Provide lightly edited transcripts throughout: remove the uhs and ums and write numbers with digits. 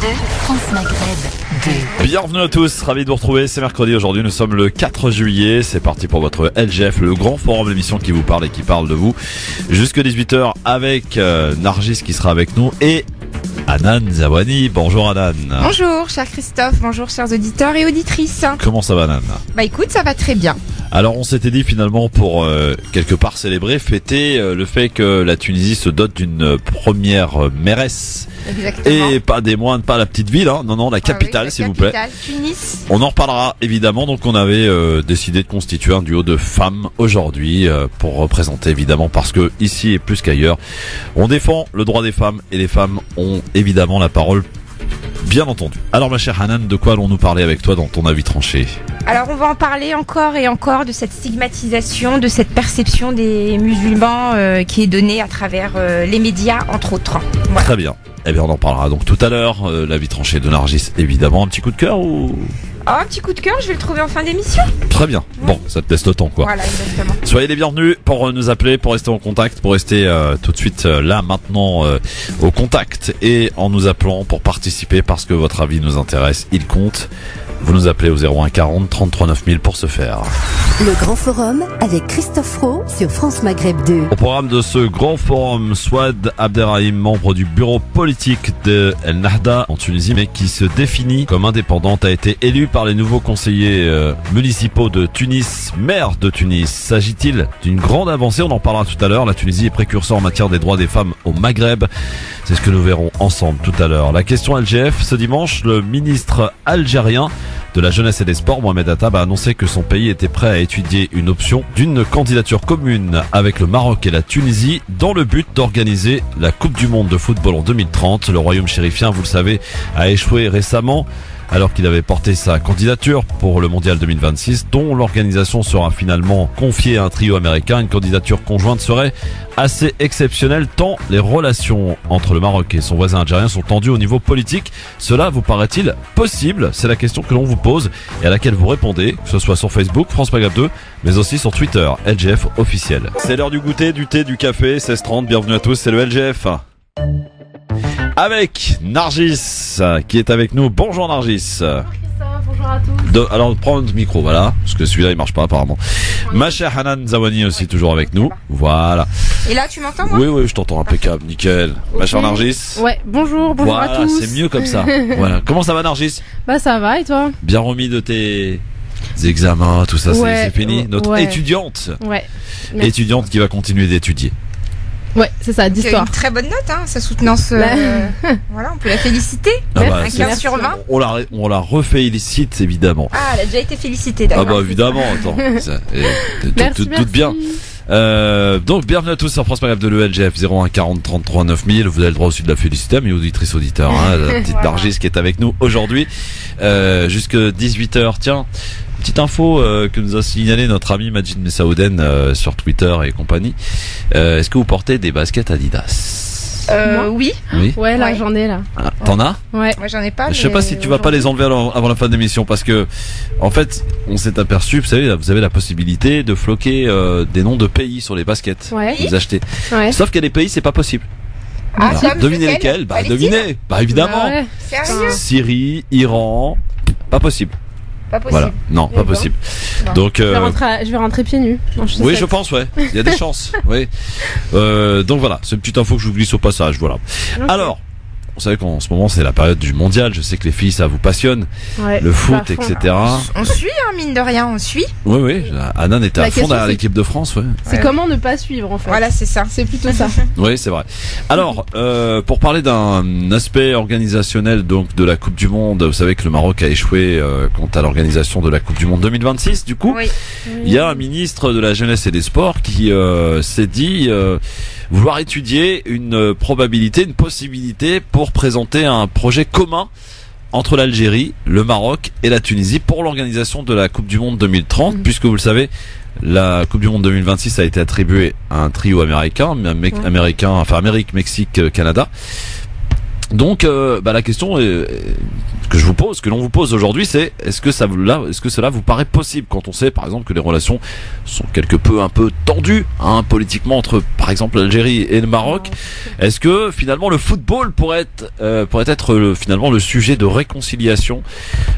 France Maghreb 2. Bienvenue à tous, ravi de vous retrouver, c'est mercredi aujourd'hui, nous sommes le 4 juillet, c'est parti pour votre LGF, le grand forum, l'émission qui vous parle et qui parle de vous, jusque 18h avec Nargis qui sera avec nous et Hanan Zawani. Bonjour Hanan. Bonjour cher Christophe, bonjour chers auditeurs et auditrices. Comment ça va Hanan? Bah écoute, ça va très bien. Alors on s'était dit finalement pour quelque part célébrer, fêter le fait que la Tunisie se dote d'une première mairesse. Exactement. Et pas des moindres, pas la petite ville, hein. Non, la capitale, la s'il vous plaît. Tunis. On en reparlera évidemment, donc on avait décidé de constituer un duo de femmes aujourd'hui pour représenter évidemment, parce que ici et plus qu'ailleurs, on défend le droit des femmes et les femmes ont évidemment la parole, bien entendu. Alors ma chère Hanan, de quoi allons-nous parler avec toi dans ton avis tranché? Alors on va en parler encore et encore de cette stigmatisation, de cette perception des musulmans qui est donnée à travers les médias entre autres. Voilà. Très bien. Eh bien on en parlera donc tout à l'heure, l'avis tranché de Nargis évidemment. Un petit coup de cœur ou... Un petit coup de cœur, je vais le trouver en fin d'émission. Très bien. Bon, ça te laisse le temps quoi. Voilà, exactement. Soyez les bienvenus pour nous appeler, pour rester en contact, pour rester tout de suite là maintenant au contact et en nous appelant pour participer parce que votre avis nous intéresse, il compte. Vous nous appelez au 01 40 33 9000 pour ce faire. Le grand forum avec Christophe Roux sur France Maghreb 2. Au programme de ce grand forum, Souad Abderrahim, membre du bureau politique de El Nahda en Tunisie, mais qui se définit comme indépendante, a été élu par les nouveaux conseillers municipaux de Tunis, maire de Tunis. S'agit-il d'une grande avancée? On en parlera tout à l'heure. La Tunisie est précurseur en matière des droits des femmes au Maghreb. C'est ce que nous verrons ensemble tout à l'heure. La question LGF, ce dimanche, le ministre algérien de la jeunesse et des sports, Mohamed Attab, a annoncé que son pays était prêt à étudier une option d'une candidature commune avec le Maroc et la Tunisie dans le but d'organiser la Coupe du Monde de football en 2030. Le royaume chérifien, vous le savez, a échoué récemment alors qu'il avait porté sa candidature pour le mondial 2026, dont l'organisation sera finalement confiée à un trio américain. Une candidature conjointe serait assez exceptionnelle tant les relations entre le Maroc et son voisin algérien sont tendues au niveau politique. Cela vous paraît-il possible? C'est la question que l'on vous pose et à laquelle vous répondez, que ce soit sur Facebook, France Maghreb 2, mais aussi sur Twitter, LGF officiel. C'est l'heure du goûter, du thé, du café, 16h30, bienvenue à tous, c'est le LGF. Avec Nargis qui est avec nous. Bonjour Nargis. Bonjour Christophe, bonjour à tous. Alors prends le micro, voilà, parce que celui-là il marche pas apparemment. Ma chère Hanan Zawani aussi toujours avec nous. Voilà. Et là, tu m'entends moi? Oui, je t'entends impeccable, nickel. Ma chère Nargis. Ouais, bonjour Voilà, à tous. c'est mieux comme ça. Voilà. Comment ça va Nargis? Bah ça va et toi? Bien remis de tes examens, tout ça, Ouais, c'est fini. Notre ouais. étudiante. Ouais. Merci. Étudiante qui va continuer d'étudier. Ouais, c'est ça, C'est d'histoire. une très bonne note, hein, sa soutenance. Voilà, on peut la féliciter. Ah bah, Un c'est- 15 sur 20. on la refélicite évidemment. Ah, elle a déjà été félicitée, Ah d'accord. bah évidemment, attends. Merci, Tout bien. Donc bienvenue à tous sur France Maghreb de l'ELGF 01 40 33 9000. Vous avez le droit aussi de la féliciter, mais auditrice auditeur, hein, la petite Voilà. Nargis qui est avec nous aujourd'hui jusque 18h. Tiens, petite info que nous a signalé notre ami Majid Messaouden sur Twitter et compagnie. Est-ce que vous portez des baskets Adidas? Oui, Oui. Ouais, là Ouais. j'en ai là. Ah, t'en as? Ouais. moi j'en ai pas. Je sais pas si tu vas pas les enlever avant la fin de l'émission parce que en fait on s'est aperçu, vous savez, vous avez la possibilité de floquer des noms de pays sur les baskets Ouais. que vous achetez. Ouais. Sauf qu'il y a des pays c'est pas possible. Ah, Alors, comme devinez lequel? lesquels? Bah Palestine? devinez. Bah évidemment. Ouais. Sérieux? Syrie, Iran, pas possible. Pas possible. Voilà, non, pas D'accord. possible. Non. Donc Je vais rentrer pieds nus. Non, oui, je pense, ouais. Il y a des chances. Oui. Donc voilà, c'est une petite info que je vous glisse au passage. Voilà. Ok. Alors. Vous savez qu'en ce moment c'est la période du mondial, je sais que les filles ça vous passionne, Ouais, le foot, à fond. etc. On suit, hein, mine de rien, on suit. Oui, Hanan était La à fond question, derrière c'est- l'équipe de France, ouais. C'est Ouais. comment ne pas suivre en fait. Voilà, c'est ça. C'est plutôt ça. Oui, c'est vrai. Alors, pour parler d'un aspect organisationnel donc de la Coupe du Monde, vous savez que le Maroc a échoué quant à l'organisation de la Coupe du Monde 2026. Du coup, Oui. il y a un ministre de la Jeunesse et des Sports qui s'est dit vouloir étudier une probabilité, une possibilité pour présenter un projet commun entre l'Algérie, le Maroc et la Tunisie pour l'organisation de la Coupe du Monde 2030, puisque vous le savez, la Coupe du Monde 2026 a été attribuée à un trio américain, Amérique, Mexique, Canada. Donc, la question que je vous pose, que l'on vous pose aujourd'hui, c'est est-ce que cela vous paraît possible quand on sait, par exemple, que les relations sont un peu tendues, hein, politiquement entre, par exemple, l'Algérie et le Maroc. Est-ce que finalement le football pourrait être finalement le sujet de réconciliation,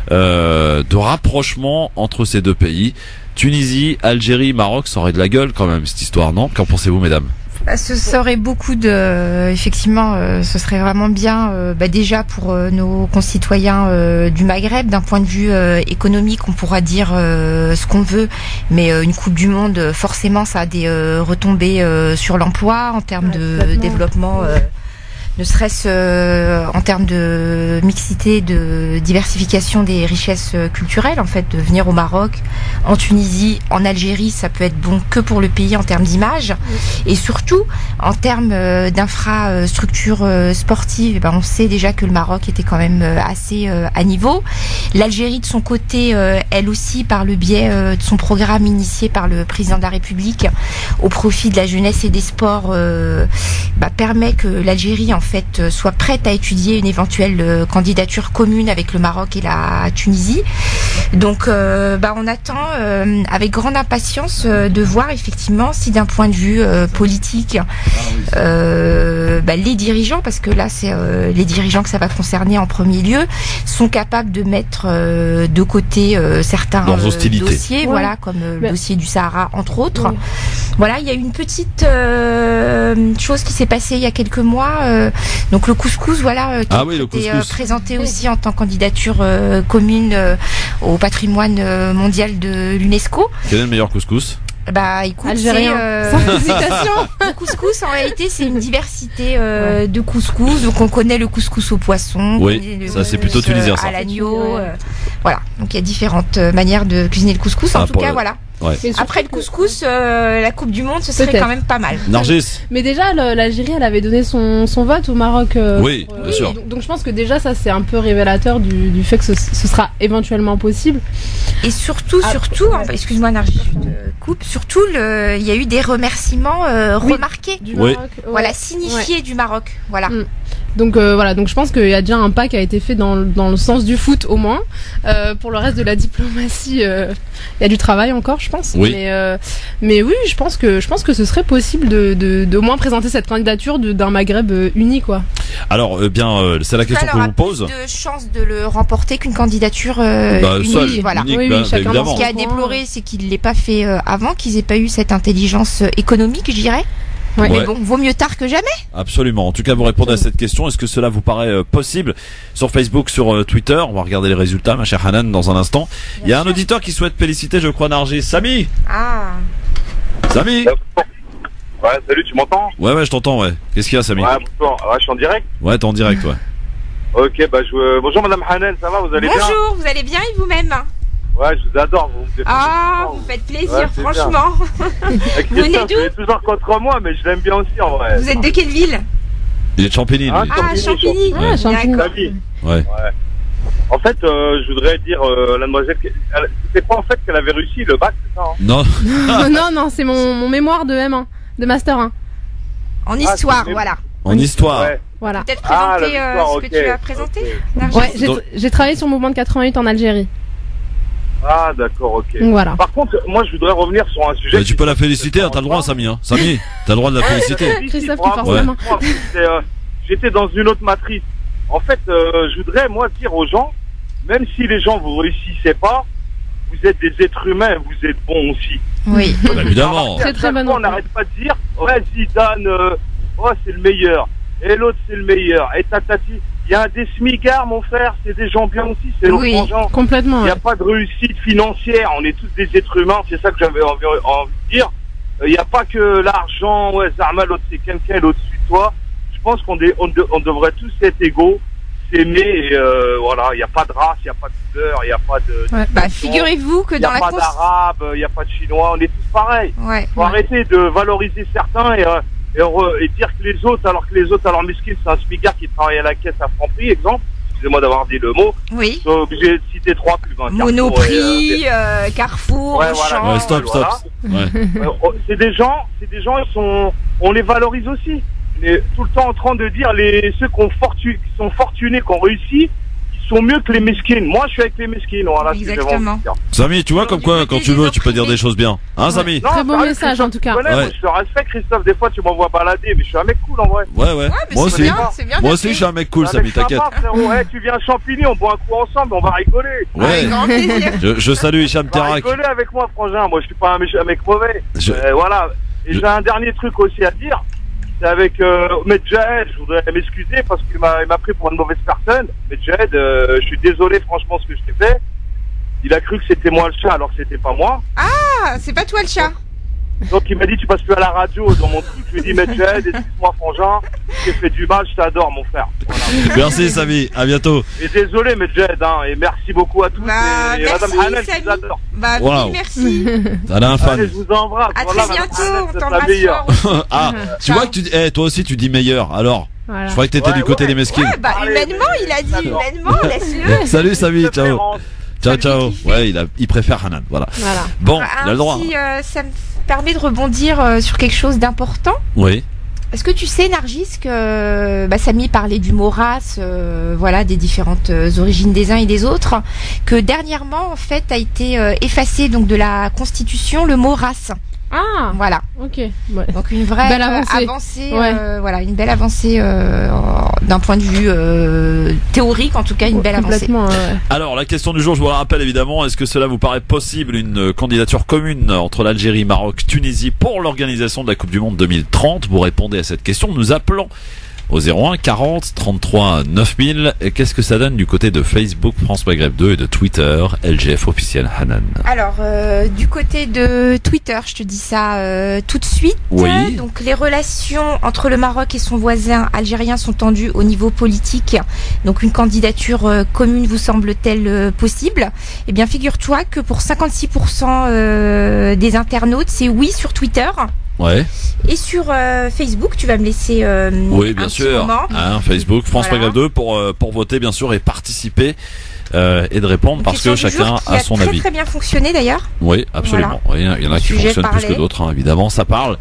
de rapprochement entre ces deux pays? Tunisie, Algérie, Maroc, ça aurait de la gueule quand même cette histoire, non? Qu'en pensez-vous, mesdames? Ce serait effectivement, ce serait vraiment bien, déjà pour nos concitoyens du Maghreb, d'un point de vue économique, on pourra dire ce qu'on veut, mais une Coupe du Monde, forcément, ça a des retombées sur l'emploi en termes de développement. Ne serait-ce en termes de mixité, de diversification des richesses culturelles, en fait, de venir au Maroc, en Tunisie, en Algérie, ça peut être bon que pour le pays en termes d'image, et surtout en termes d'infrastructures sportives. On sait déjà que le Maroc était quand même assez à niveau. L'Algérie, de son côté, elle aussi, par le biais de son programme initié par le président de la République au profit de la jeunesse et des sports, permet que l'Algérie, en fait, soit prête à étudier une éventuelle candidature commune avec le Maroc et la Tunisie. Donc on attend avec grande impatience de voir effectivement si d'un point de vue politique les dirigeants, parce que là c'est les dirigeants que ça va concerner en premier lieu, sont capables de mettre de côté certains dossiers, voilà, comme le dossier du Sahara entre autres. Voilà, il y a une petite chose qui s'est passée il y a quelques mois, donc le couscous, voilà, qui a été présenté aussi en tant que candidature commune au patrimoine mondial de l'UNESCO. Quel est le meilleur couscous? Écoute, Algérien. Le couscous, en réalité, c'est une diversité de couscous. Donc, on connaît le couscous au poisson. Oui, ça c'est plutôt tunisien, ça. À l'agneau. Voilà. Donc, il y a différentes manières de cuisiner le couscous. En tout cas, voilà. Ouais. Après le couscous, la Coupe du Monde, ce serait quand même pas mal. Nargis. Mais déjà, l'Algérie, elle avait donné son vote au Maroc. Oui, bien sûr. Donc je pense que déjà, ça c'est un peu révélateur du fait que ce sera éventuellement possible. Et surtout, excuse-moi Nargis, je te coupe. Surtout, il y a eu des remerciements remarqués du Maroc. Voilà, signifiés du Maroc. Voilà. Donc donc je pense qu'il y a déjà un pas qui a été fait dans le sens du foot au moins. Pour le reste de la diplomatie, il y a du travail encore, je pense. Oui. Mais oui, je pense que ce serait possible de au moins présenter cette candidature d'un Maghreb uni, quoi. Alors c'est la question que je vous pose. De chance de le remporter qu'une candidature unie. Voilà. Unique, Ce qui a déploré, c'est qu'il l'ait pas fait avant, qu'ils aient pas eu cette intelligence économique, je dirais. Ouais. Mais bon, vaut mieux tard que jamais. Absolument. En tout cas, vous répondez à cette question. Est-ce que cela vous paraît possible? Sur Facebook, sur Twitter, on va regarder les résultats, ma chère Hanan, dans un instant. Il y a un auditeur qui souhaite féliciter, je crois, Nargis. Samy. Samy. Ouais, salut, tu m'entends? Ouais, je t'entends, ouais. Qu'est-ce qu'il y a, Samy? Ouais, bonsoir. Ouais, je suis en direct? Ouais, t'es en direct, ouais. Ok, bonjour Madame Hanan, ça va, vous allez bien? Bonjour, vous allez bien et vous-même? Ouais, je vous adore, vous me faites vous faites plaisir, franchement. Vous venez d'où? Vous êtes toujours contre moi, mais je l'aime bien aussi en vrai. Vous êtes de quelle ville? Il est de Champigny. Champigny. Champigny. Ouais. En fait, je voudrais dire, la demoiselle, c'est pas en fait qu'elle avait réussi le bac, c'est ça, hein? Non. non, c'est mon mémoire de M1, de Master 1. En histoire, voilà. En histoire. Ouais. Voilà. Peut-être présenter ce que tu as présenté. Ouais, j'ai travaillé sur le mouvement de 88 en Algérie. Ah d'accord, ok. Voilà. Par contre, moi je voudrais revenir sur un sujet. Tu peux la féliciter, t'as le droit, Samy. Samy, t'as le droit de la féliciter. Christophe qui force la main. J'étais dans une autre matrice. En fait, je voudrais moi dire aux gens, même si les gens vous réussissez pas, vous êtes des êtres humains, vous êtes bons aussi. Oui. Évidemment. C'est très bon. On n'arrête pas de dire, ouais Zidane, c'est le meilleur, et l'autre c'est le meilleur, et tatati. Il y a des smigards, mon frère, c'est des gens bien aussi, c'est l'autre gens. Complètement. Il n'y a pas de réussite financière, on est tous des êtres humains, c'est ça que j'avais envie de dire. Il n'y a pas que l'argent, Zarma, l'autre c'est quelqu'un, l'autre c'est toi. Je pense qu'on devrait tous être égaux, s'aimer, et voilà, il n'y a pas de race, il n'y a pas de couleur, il n'y a pas de... figurez-vous que dans la... Il n'y a pas d'arabe, il n'y a pas de chinois, on est tous pareils. Ouais. Faut arrêter de valoriser certains et dire que les autres, alors que les autres, alors Miskin, c'est un smigard qui travaille à la caisse à Franprix, exemple. Excusez-moi d'avoir dit le mot. Oui. Je suis obligé de citer 3 pubs. Monoprix, Carrefour, Auchan. Ouais, stop. Voilà. Ouais. C'est des gens, on les valorise aussi. on est tout le temps en train de dire ceux qui sont fortunés, qui ont réussi, sont mieux que les mesquines. Moi, je suis avec les mesquines. Voilà, exactement. Samy, tu vois, comme quoi, quand tu veux, tu peux dire des choses bien. Hein, Samy? Très bon message, en tout cas. Ouais. Moi, je te respecte, Christophe. Des fois, tu m'envoies balader, mais je suis un mec cool, en vrai. Ouais. Moi aussi. Moi aussi, je suis un mec cool, Samy, t'inquiète. Ouais, tu viens à Champigny, on boit un coup ensemble, on va rigoler. Ouais. Je salue Hicham Terak. Rigoler avec moi, frangin. Moi, je suis pas un mec mauvais. Voilà. Et j'ai un dernier truc aussi à dire. C'est avec Medjahed, je voudrais m'excuser parce qu'il m'a pris pour une mauvaise personne. Medjahed, je suis désolé franchement ce que je t'ai fait. Il a cru que c'était moi le chat alors que c'était pas moi. Ah, c'est pas toi le chat. Donc il m'a dit tu passes plus à la radio dans mon truc. Je lui ai dit Medjahed, excuse-moi frangin, je t'ai fait du mal, je t'adore mon frère. Voilà. Merci Samy, à bientôt. Et désolé Medjahed, et merci beaucoup à tous. Et Madame Hanel, je vous adore. Oui, merci. Elle a un fan. Allez, je vous embrasse. À très bientôt, on t'embrasse fort. Ah, tu vois que toi aussi tu dis meilleur, alors. Voilà. Je croyais que t'étais du côté des mesquines. Ouais, humainement, il a dit humainement, laisse-le. Salut Samy, ciao. Ciao. Ouais, il préfère Hanan, voilà. Bon, il a le droit. Ça me permet de rebondir sur quelque chose d'important. Oui. Est-ce que tu sais, Nargis, que Samy parlait du mot race, des différentes origines des uns et des autres, que dernièrement, en fait, a été effacé donc de la Constitution le mot race. Ah, voilà. Ok. Ouais. Donc une vraie belle avancée. Une belle avancée d'un point de vue théorique, en tout cas une belle avancée. Alors la question du jour, je vous la rappelle évidemment, est-ce que cela vous paraît possible une candidature commune entre l'Algérie, Maroc, Tunisie pour l'organisation de la Coupe du Monde 2030? Vous répondez à cette question, nous appelons au 01 40 33 9000. Et qu'est-ce que ça donne du côté de Facebook France Maghreb 2 et de Twitter LGF officiel Hanan? Alors du côté de Twitter, je te dis ça tout de suite. Oui. Donc les relations entre le Maroc et son voisin algérien sont tendues au niveau politique. Donc une candidature commune vous semble-t-elle possible? Eh bien figure-toi que pour 56% des internautes, c'est oui sur Twitter. Ouais. Et sur Facebook, tu vas me laisser oui, bien sûr. Facebook France Maghreb 2 pour voter bien sûr et participer et de répondre. Donc, parce que chacun a son avis. Très bien fonctionné d'ailleurs. Oui, absolument. Voilà. Il y en a qui fonctionnent plus que d'autres, évidemment, ça parle.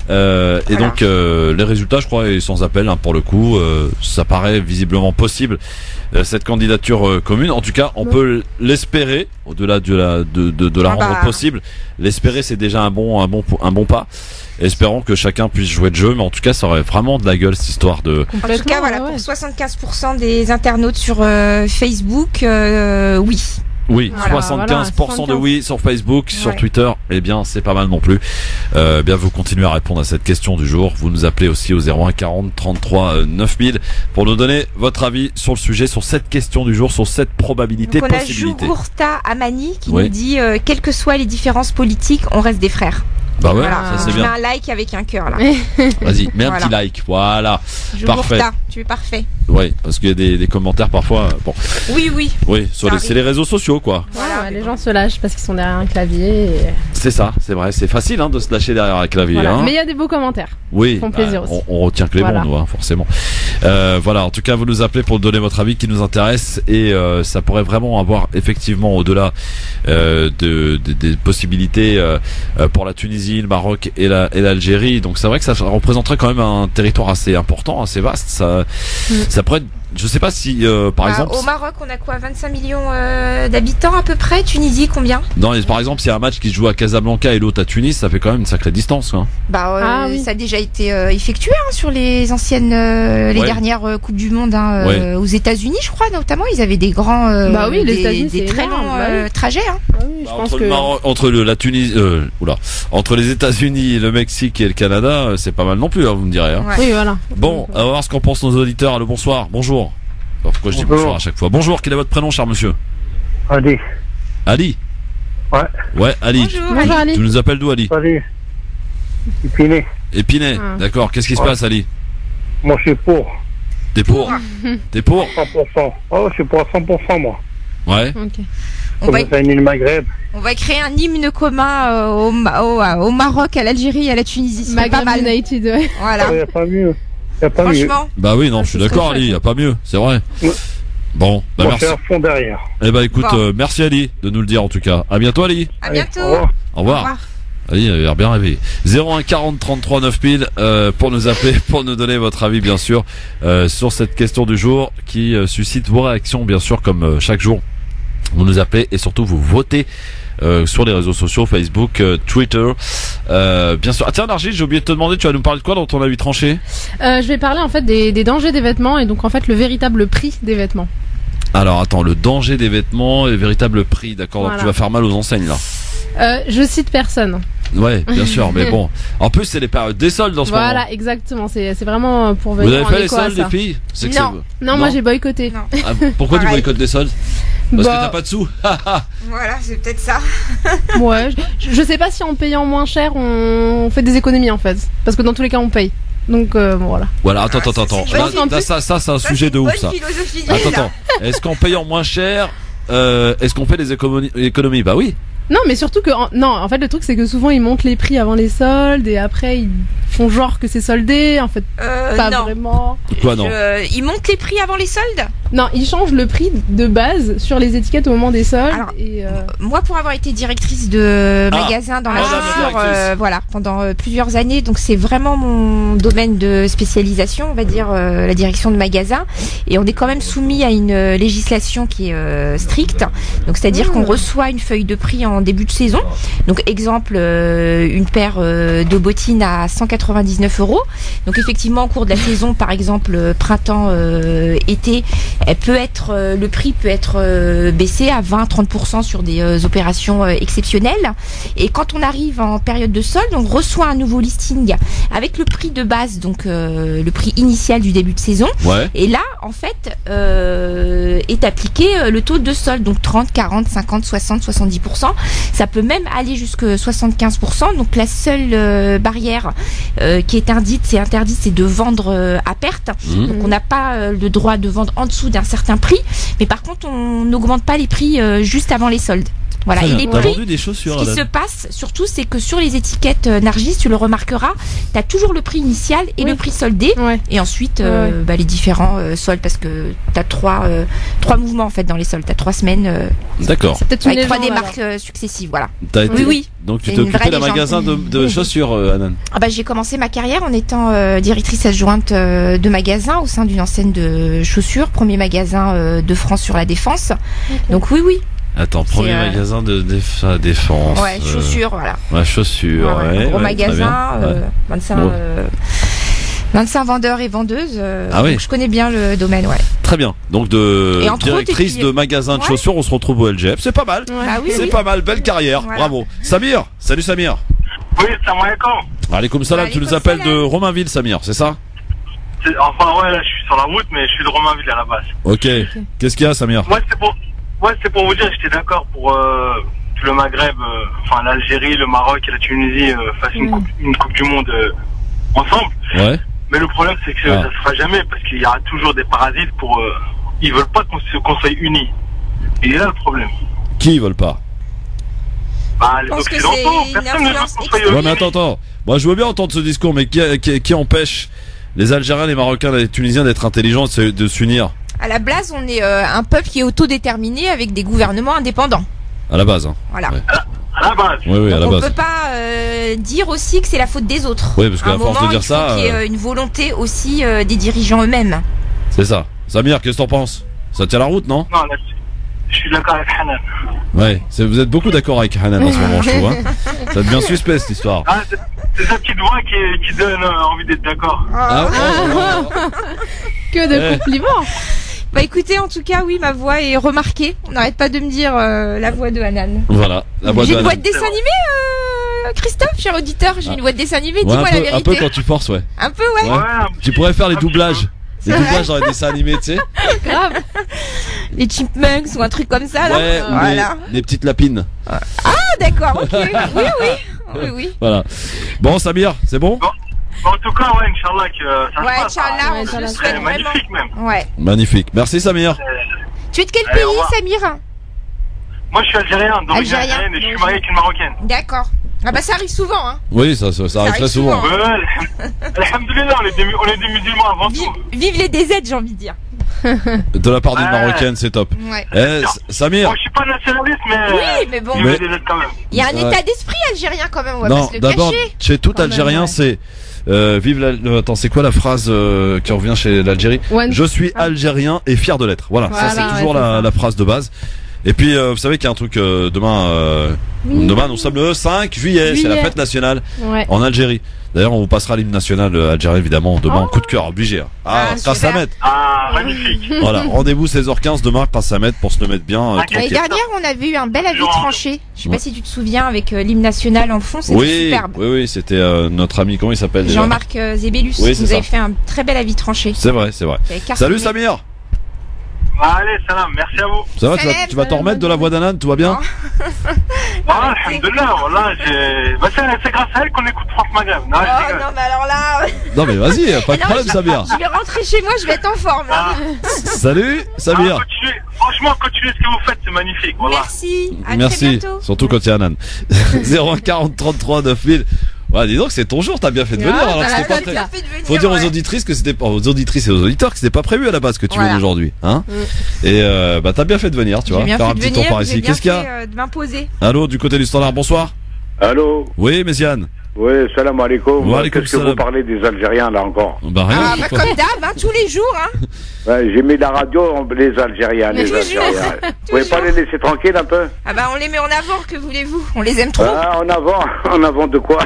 Et donc les résultats, je crois, est sans appel pour le coup. Ça paraît visiblement possible cette candidature commune. En tout cas, on peut l'espérer. Au-delà de la rendre possible, l'espérer c'est déjà un bon pas. Espérons que chacun puisse jouer le jeu, mais en tout cas, ça aurait vraiment de la gueule cette histoire de. En tout cas, pour 75% des internautes sur Facebook, oui. Oui, 75% de oui sur Facebook, sur Twitter, eh bien c'est pas mal non plus. Bien vous continuez à répondre à cette question du jour. Vous nous appelez aussi au 01 40 33 9000 pour nous donner votre avis sur le sujet, sur cette question du jour, sur cette probabilité, donc on possibilité. On a Jougourta Amani qui nous dit quelles que soient les différences politiques, on reste des frères. Bah ouais, ça c'est bien. Un like avec un cœur là. Vas-y, mets un petit like. Voilà. Parfait. Tu es parfait. Oui, parce qu'il y a des commentaires parfois. Bon. Oui. Oui, c'est les réseaux sociaux quoi. Voilà, les gens se lâchent parce qu'ils sont derrière un clavier. C'est ça, c'est vrai. C'est facile de se lâcher derrière un clavier. Voilà. Mais il y a des beaux commentaires. Oui. Ils font plaisir aussi. On retient que les bons, nous, forcément. Voilà. En tout cas, vous nous appelez pour donner votre avis qui nous intéresse et ça pourrait vraiment avoir effectivement au-delà des possibilités pour la Tunisie, le Maroc et l'Algérie. Donc c'est vrai que ça représenterait quand même un territoire assez important, assez vaste. Ça pourrait être, je sais pas si par exemple au Maroc on a quoi, 25 millions d'habitants à peu près. Tunisie combien? Non, par exemple s'il y a un match qui se joue à Casablanca et l'autre à Tunis, ça fait quand même une sacrée distance quoi. Ça a déjà été effectué sur les anciennes les dernières coupes du monde aux États-Unis, je crois notamment, ils avaient des grands des très longs trajets entre les États-Unis, le Mexique et le Canada, c'est pas mal non plus, vous me direz. Oui, voilà. Bon, on va voir ce qu'en pensent nos auditeurs. Allô, bonsoir. Bonjour. Pourquoi je dis bonjour à chaque fois? Bonjour, quel est votre prénom, cher monsieur? Ali. Ali? Ouais, Ali. Bonjour Ali. Tu nous appelles d'où, Ali? Salut. Épinay. D'accord. Qu'est-ce qui se passe, Ali? Moi, je suis pour. T'es pour? T'es pour? 100%. Oh, je suis pour à 100%, moi. Ouais. Ok. On va créer un hymne commun au Maroc, à l'Algérie et à la Tunisie. C'est pas mal. United, ouais. Voilà. Il n'y a pas mieux. Franchement. Bah oui, non, je suis d'accord, Ali. Il n'y a pas mieux. C'est vrai. Bon, merci. Je suis à fond derrière. Eh bah écoute, merci Ali de nous le dire en tout cas. À bientôt, Ali. À bientôt. Au revoir. Ali a l'air bien réveillé. 01 40 33 9000 pour nous appeler, pour nous donner votre avis bien sûr sur cette question du jour qui suscite vos réactions bien sûr comme chaque jour. Vous nous appelez et surtout vous votez sur les réseaux sociaux, Facebook, Twitter, bien sûr. Ah tiens Nargis, j'ai oublié de te demander, tu vas nous parler de quoi dans ton avis tranché? Je vais parler en fait des dangers des vêtements et donc en fait le véritable prix des vêtements. Alors attends, le danger des vêtements et le véritable prix, d'accord, Voilà. donc tu vas faire mal aux enseignes là. Je cite personne. Ouais, bien sûr, mais bon. En plus, c'est les périodes des soldes en ce moment. Voilà, exactement. C'est vraiment pour Vous venir avez en fait les écho à soldes, les ça. filles? C'est que Non. Non, moi j'ai boycotté. Non. Ah, pourquoi tu Pareil. boycottes les soldes? Parce Bah, que t'as pas de sous. Voilà, c'est peut-être ça. Ouais, je sais pas si en payant moins cher on fait des économies en fait. Parce que dans tous les cas on paye. Donc bon, voilà. Voilà, attends. c'est une Là, bonne- là, ça c'est un sujet de ouf, ça. Philosophie Attends. Est-ce qu'en payant moins cher, est-ce qu'on fait des économies? Bah oui. Non, mais surtout que non, en fait le truc c'est que souvent ils montent les prix avant les soldes et après ils font genre que c'est soldé, en fait pas non. vraiment. Quoi non? Ils montent les prix avant les soldes. Non, ils changent le prix de base sur les étiquettes au moment des soldes. Alors, et Moi, pour avoir été directrice de magasin dans la Madame la chaussure, directrice. voilà, pendant plusieurs années, donc c'est vraiment mon domaine de spécialisation, on va dire, la direction de magasin. Et on est quand même soumis à une législation qui est stricte. Donc, c'est-à-dire qu'on reçoit une feuille de prix en début de saison. Donc, exemple, une paire de bottines à 199 €. Donc, effectivement, au cours de la saison, par exemple, printemps-été, elle peut être, le prix peut être baissé à 20-30% sur des opérations exceptionnelles. Et quand on arrive en période de solde, on reçoit un nouveau listing avec le prix de base, donc le prix initial du début de saison. Ouais. Et là, en fait, est appliqué le taux de solde, donc 30, 40, 50, 60, 70%. Ça peut même aller jusqu'à 75%. Donc la seule barrière qui est interdite, c'est de vendre à perte. Donc on n'a pas le droit de vendre en dessous d'un certain prix, mais par contre on n'augmente pas les prix juste avant les soldes. Voilà. Et les T'as prix, vendu des chaussures, ce qui Alan? se passe surtout, c'est que sur les étiquettes Nargis, tu le remarqueras, tu as toujours le prix initial et Oui. le prix soldé, ouais. et ensuite Ouais. les différents soldes, parce que tu as trois mouvements en fait dans les soldes, tu as 3 semaines D'accord. C'est peut-être une avec 3 légende, démarques successives. Voilà. T'as été... Oui, oui. Donc tu C'est t'es une occupé vraie d'un légende. magasin de chaussures, Anan. Ah bah, j'ai commencé ma carrière en étant directrice adjointe de magasin au sein d'une enseigne de chaussures, premier magasin de France sur la Défense. Donc oui. Attends, premier C'est, magasin de défense. Ouais, chaussures, voilà. Ouais, chaussures, ouais. Gros ouais, magasin, très bien. 25, Bon. 25 vendeurs et vendeuses. Ah oui. Donc je connais bien le domaine, ouais. Très bien. Donc de Et entre directrice autres, et puis- de magasin de Ouais. chaussures, on se retrouve au LGF. C'est pas mal. Ouais. Bah oui, C'est oui. pas mal. Belle carrière. Voilà. Bravo. Samir. Salut Samir. Oui, salam alaikum. Alaikum salam. Tu Alaikum nous appelles de salam. Romainville, Samir, c'est ça? Enfin, ouais, là, je suis sur la route, mais je suis de Romainville à la base. Ok. Qu'est-ce qu'il y a, Samir? Moi, c'est pour vous dire, j'étais d'accord pour que le Maghreb, enfin l'Algérie, le Maroc et la Tunisie fassent une coupe du Monde ensemble. Ouais. Mais le problème, c'est que Ah. ça se fera jamais parce qu'il y aura toujours des parasites pour. Ils veulent pas qu'on soit unis. Et là, le problème. Qui ils veulent pas? Bah, les pense que Occidentaux, c'est une personne ne veut influence qu'on soit extérieure. Ouais, unis. mais attends. Moi, je veux bien entendre ce discours, mais qui empêche les Algériens, les Marocains, les Tunisiens d'être intelligents, de s'unir? À la base, on est un peuple qui est autodéterminé avec des gouvernements indépendants. À la base, hein. Voilà. Ouais. À la base. Oui, à la Donc on base. peut pas dire aussi que c'est la faute des autres. Oui, parce qu'à À un force de moment, dire il faut ça, qu'il y ait une volonté aussi des dirigeants eux-mêmes. C'est ça. Samir, qu'est-ce que t'en penses? Ça tient la route, non? Non, là, je suis d'accord avec Hanan. Ouais. Vous êtes beaucoup d'accord avec Hanan en ce moment, je trouve. Hein. Ça devient suspect, cette histoire. Ah, c'est sa petite voix qui donne envie d'être d'accord. Ah, Que de Eh. compliments. Bah écoutez, en tout cas, oui, ma voix est remarquée. On n'arrête pas de me dire la voix de Hanan. Voilà. La voix J'ai de une voix Hanan. de dessin animé, Christophe, cher auditeur. J'ai une voix de dessin animé. Ouais, Dis-moi la un vérité. peu quand tu forces, ouais. Un peu, ouais. Ouais. un Tu petit- pourrais faire les un petit doublages. Les C'est doublages dans les dessins animés, tu sais. Grave. Les chipmunks ou un truc comme ça, là. Ouais, ou Voilà. les petites lapines. Ah, d'accord, ok. Oui. Voilà. Bon, Samir, c'est bon? En tout cas, ouais, Inch'Allah, que ça Ouais, se passe. Inch'Allah, Ouais, on Inch'Allah. se C'est souhaite vraiment. magnifique, même. Ouais. Magnifique. Merci, Samir. Tu es de quel Allez, au pays, revoir. Samir? Moi, je suis algérien, d'origine Algérien, algérienne, et je suis d'origine. marié avec une marocaine. D'accord. Ah bah ça arrive souvent, hein. Oui, ça arrive arrive très souvent. souvent. Ouais, alhamdoulilah, on est des musulmans avant tout. Vive les DZ, j'ai envie de dire. De la part d'une Ouais. Marocaine, c'est top. Ouais. Samir. Bon, je suis pas nationaliste, mais. Oui, mais bon. il me délète quand même. Il y a un Ouais. état d'esprit algérien quand même, on va pas Non, se le d'abord, cacher. chez tout Quand même, Algérien, ouais. c'est vive la... attends, c'est quoi la phrase qui revient chez l'Algérie? One- Je suis algérien et fier de l'être. Voilà, ça Voilà, c'est toujours ouais, c'est ça. la phrase de base. Et puis, vous savez qu'il y a un truc demain. Demain, nous sommes le 5 juillet, c'est la Juillet. fête nationale Ouais. en Algérie. D'ailleurs, on vous passera l'hymne national algérien évidemment demain. Oh. Coup de cœur, obligé. Ah, Grâce super. à mettre. Ah, magnifique. Voilà, rendez-vous 16h15 demain, grâce à mettre pour se le mettre bien. Ah, L'année tranquille. dernière, on avait eu un bel avis Genre. tranché. Je sais Ouais. pas si tu te souviens, avec l'hymne national en fond, c'était Oui, superbe. oui, c'était notre ami, comment il s'appelle déjà? Jean-Marc Zébélus, Oui, c'est vous ça. avez fait un très bel avis tranché. C'est vrai, c'est vrai. Vous avez cartonné. Salut Samir. Allez, salam, merci à vous. Ça va, Salam, tu vas t'en salam, remettre de la voix d'Anan, tout va bien? Ah, alhamdoulilah, voilà, bah, c'est grâce à elle qu'on écoute France Maghreb. Non, je Oh rigole. non, mais alors là. Non mais vas-y, pas de Non, problème Samir. Je vais rentrer chez moi, je vais être en forme là. Salut Samir. Ah, franchement, continuez ce que vous faites, c'est magnifique. Voilà. Merci. À Merci, très bientôt. surtout quand il y a Anan. 0140 33 9000. Ouais, dis donc, c'est ton jour, t'as bien fait de venir. Ah, Alors que t'as c'était la pas tête, très... là. Faut dire aux auditrices que c'était pas, aux auditrices et aux auditeurs que c'était pas prévu à la base que tu Voilà. viennes aujourd'hui, hein. Et bah t'as bien fait de venir, tu vois, J'ai bien faire fait un de petit venir, tour par j'ai ici. bien Qu'est-ce qu'il y a? fait, de m'imposer. Allô, du côté du standard, bonsoir. Allô? Oui, Méziane. Oui, salam alaikum. Wa alaikum Qu'est-ce que salam. vous parlez des Algériens, là, encore? Bah rien. Ah, bah, comme d'hab, hein, tous les jours. Hein. Ouais, j'ai mis la radio, les Algériens, les Toujours. Algériens. Vous pouvez pas les laisser tranquilles un peu? Ah bah on les met en avant, que voulez-vous? On les aime trop. Ah, en avant de quoi?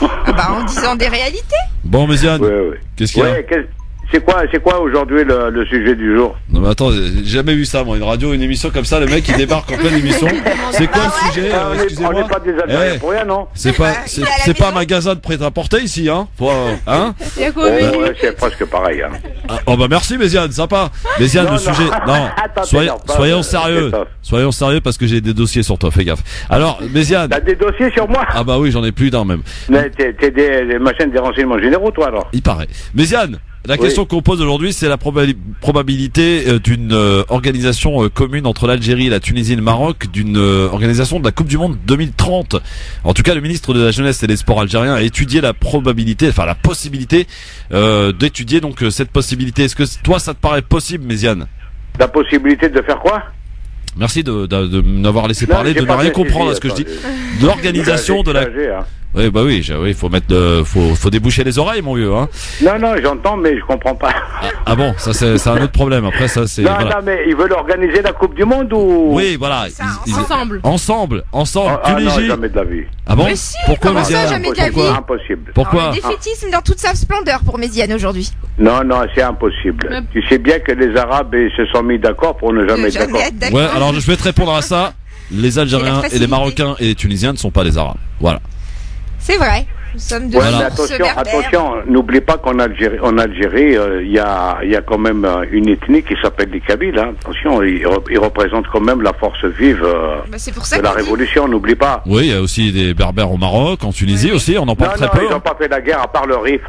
Ah bah en disant des réalités. Bon, Méziane, Oui, oui. qu'est-ce qu'il y a? Ouais, c'est quoi aujourd'hui le sujet du jour? Non mais attends, j'ai jamais vu ça moi, une radio, une émission comme ça, le mec il débarque en pleine émission. C'est quoi le sujet? Ah, on n'est Excusez-moi. pas des Algériens Eh, pour rien, non? C'est pas, Bah, c'est il est à la c'est pas un maison. magasin de prêt-à-porter ici, hein? Faut, hein? Il y a Oh, quoi au menu? ouais, c'est presque pareil. Hein. Ah, oh bah merci Méziane, sympa. Méziane, Non, le non. sujet, non, Attends, soyons t'énerve pas, sérieux, Christophe. soyons sérieux parce que j'ai des dossiers sur toi, fais gaffe. Alors, Méziane, T'as des dossiers sur moi? ah bah oui, j'en ai plus d'un même. Mais t'es des machines des renseignements généraux, toi, alors? Il paraît. Méziane, la Oui. question qu'on pose aujourd'hui, c'est la probabilité d'une organisation commune entre l'Algérie, la Tunisie et le Maroc, d'une organisation de la Coupe du Monde 2030. En tout cas, le ministre de la Jeunesse et des Sports algérien a étudié la probabilité, enfin la possibilité d'étudier donc cette possibilité. Est-ce que toi, ça te paraît possible, Méziane? La possibilité de faire quoi? Merci de m'avoir laissé Non, parler, j'ai de ne pas rien précisé, comprendre à ce que je dis. attends, De l'organisation de la... Hein. Oui, bah oui, oui, faut mettre faut déboucher les oreilles, mon vieux, hein. Non, j'entends, mais je comprends pas. Ah bon, ça c'est un autre problème. Après, ça c'est... Non, voilà. non, mais ils veulent organiser la Coupe du Monde ou? Oui, voilà. Ça, Ensemble. Ensemble, Ah, non, Tunisie. jamais de la vie. Ah bon? Mais si, Pourquoi, comment ça, Méziane? jamais de la Impossible, vie? impossible. Pourquoi? Alors, le défaitisme dans toute sa splendeur pour Méziane aujourd'hui. Non, c'est impossible. Mais- Tu sais bien que les Arabes ils se sont mis d'accord pour ne jamais être d'accord. Jamais être d'accord. Ouais, alors je vais te répondre à ça. Les Algériens et les facilité. Marocains et les Tunisiens ne sont pas des Arabes. Voilà. C'est vrai. Nous sommes de Ouais, Voilà. mais sources berbères. attention, n'oublie pas qu'en Algérie, il y a quand même une ethnie qui s'appelle les Kabyles. Hein. Attention, ils représentent quand même la force vive Bah, c'est pour ça de la qu'on dit. révolution. N'oublie pas. Oui, il y a aussi des Berbères au Maroc, en Tunisie Oui. aussi, on en parle très peu. Ils n'ont pas fait la guerre à part le RIF.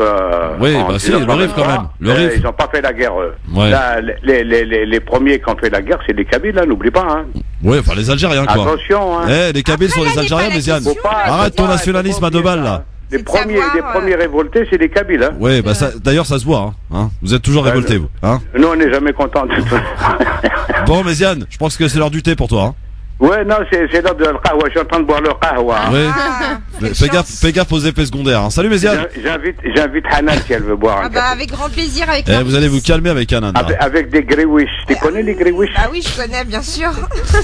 Oui, en bah si, le RIF quand même. Le RIF. Ils n'ont pas fait la guerre. Ouais. Là, les premiers qui ont fait la guerre, c'est les Kabyles. Hein, n'oublie pas. Hein. Ouais, enfin les Algériens quoi. Attention. Hein. Eh, les Kabyles Après, sont là, des n'est Algériens, pas la Méziane. question. Arrête ton nationalisme à deux balles là. Les C'est de premiers, savoir, les premiers révoltés, c'est les Kabyles. Hein. Ouais, bah ça, d'ailleurs ça se voit. Hein. Vous êtes toujours Ouais, révoltés, vous. Hein. Nous, on n'est jamais contents de tout. Bon, Méziane, je pense que c'est l'heure du thé pour toi. Hein. Ouais, non, c'est l'heure de le qahwa. Je suis en train de boire le qahwa. Ouais. Ah, quelle Fais chance. gaffe aux effets secondaires. Hein. Salut Méziane. J'invite Hanan si elle veut boire Ah un bah café. avec grand plaisir avec Eh, leur vous allez vous fils. calmer avec Anan. là. Avec des griwish. Tu connais les griwish? Bah oui, je connais bien sûr.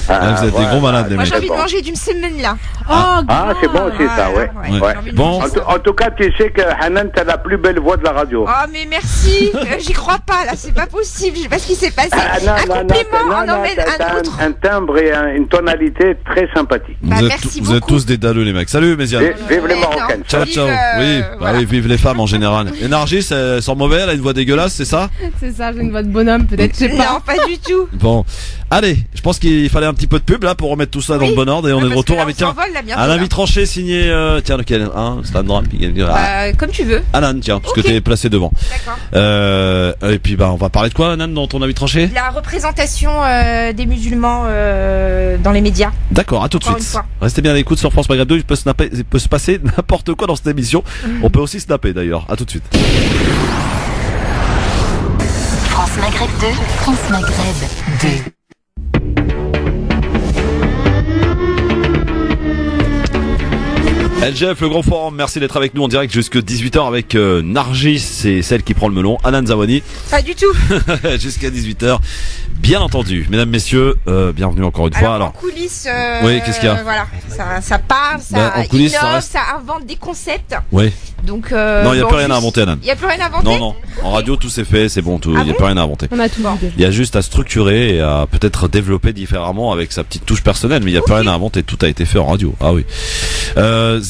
Ah, vous êtes des gros malades, les Moi mecs. j'ai envie de bon. manger du msemen là. Oh, Ah, c'est bon aussi ça, ouais. Ouais, Ouais. j'ai envie de Bon. manger ça. En tout cas, tu sais que Hanan, t'as la plus belle voix de la radio. Oh mais merci, j'y crois pas là, c'est pas possible, je sais pas ce qui s'est passé. un complément en emmène t'as un autre. un timbre et une tonalité très sympathique. Bah, Vous êtes, merci vous êtes beaucoup. tous des dalleux, les mecs. Salut Méziane. Vive les Ouais, Marocaines. non. Ciao, Vive, ciao. Oui, bah voilà. oui, vive les femmes en général. Énergie, ça sent mauvais, elle a une voix dégueulasse, c'est ça? c'est ça, j'ai une voix de bonhomme, peut-être, je sais pas. Non, pas du tout. Bon. Allez, je pense qu'il fallait un petit peu de pub là pour remettre tout ça dans Oui. le bon ordre et on Ouais, est de parce retour que là, avec on un s'envole, là, bientôt, un là. avis tranché signé tiens lequel hein, Sandra Comme tu veux. Anan tiens parce Ok. que t'es placé devant. D'accord. Et puis bah on va parler de quoi Anan dans ton avis tranché? La représentation des musulmans dans les médias. D'accord, à tout de Encore suite. une fois. Restez bien à l'écoute sur France Maghreb 2, il peut se passer n'importe quoi dans cette émission. On peut aussi snapper d'ailleurs. À tout de suite. France Maghreb 2, France Maghreb 2. LGF, le grand forum, merci d'être avec nous en direct jusque 18h avec Nargis, c'est celle qui prend le melon, Hanan Zawani. Pas du tout. Jusqu'à 18h, bien entendu. Mesdames, messieurs, bienvenue encore une fois. Alors, en coulisses, oui, qu'est-ce qu'il y a? Voilà, ça parle, ça en coulisses, innove, ça invente des concepts. Oui. Donc, non, il n'y a plus rien à inventer, Hanan. Il n'y a plus rien à inventer? Non. En radio, tout s'est fait, c'est bon, il n'y a plus rien à inventer. On a tout dit. Il y a juste à structurer et à peut-être développer différemment avec sa petite touche personnelle, mais il n'y a plus rien à inventer, tout a été fait en radio. Ah oui.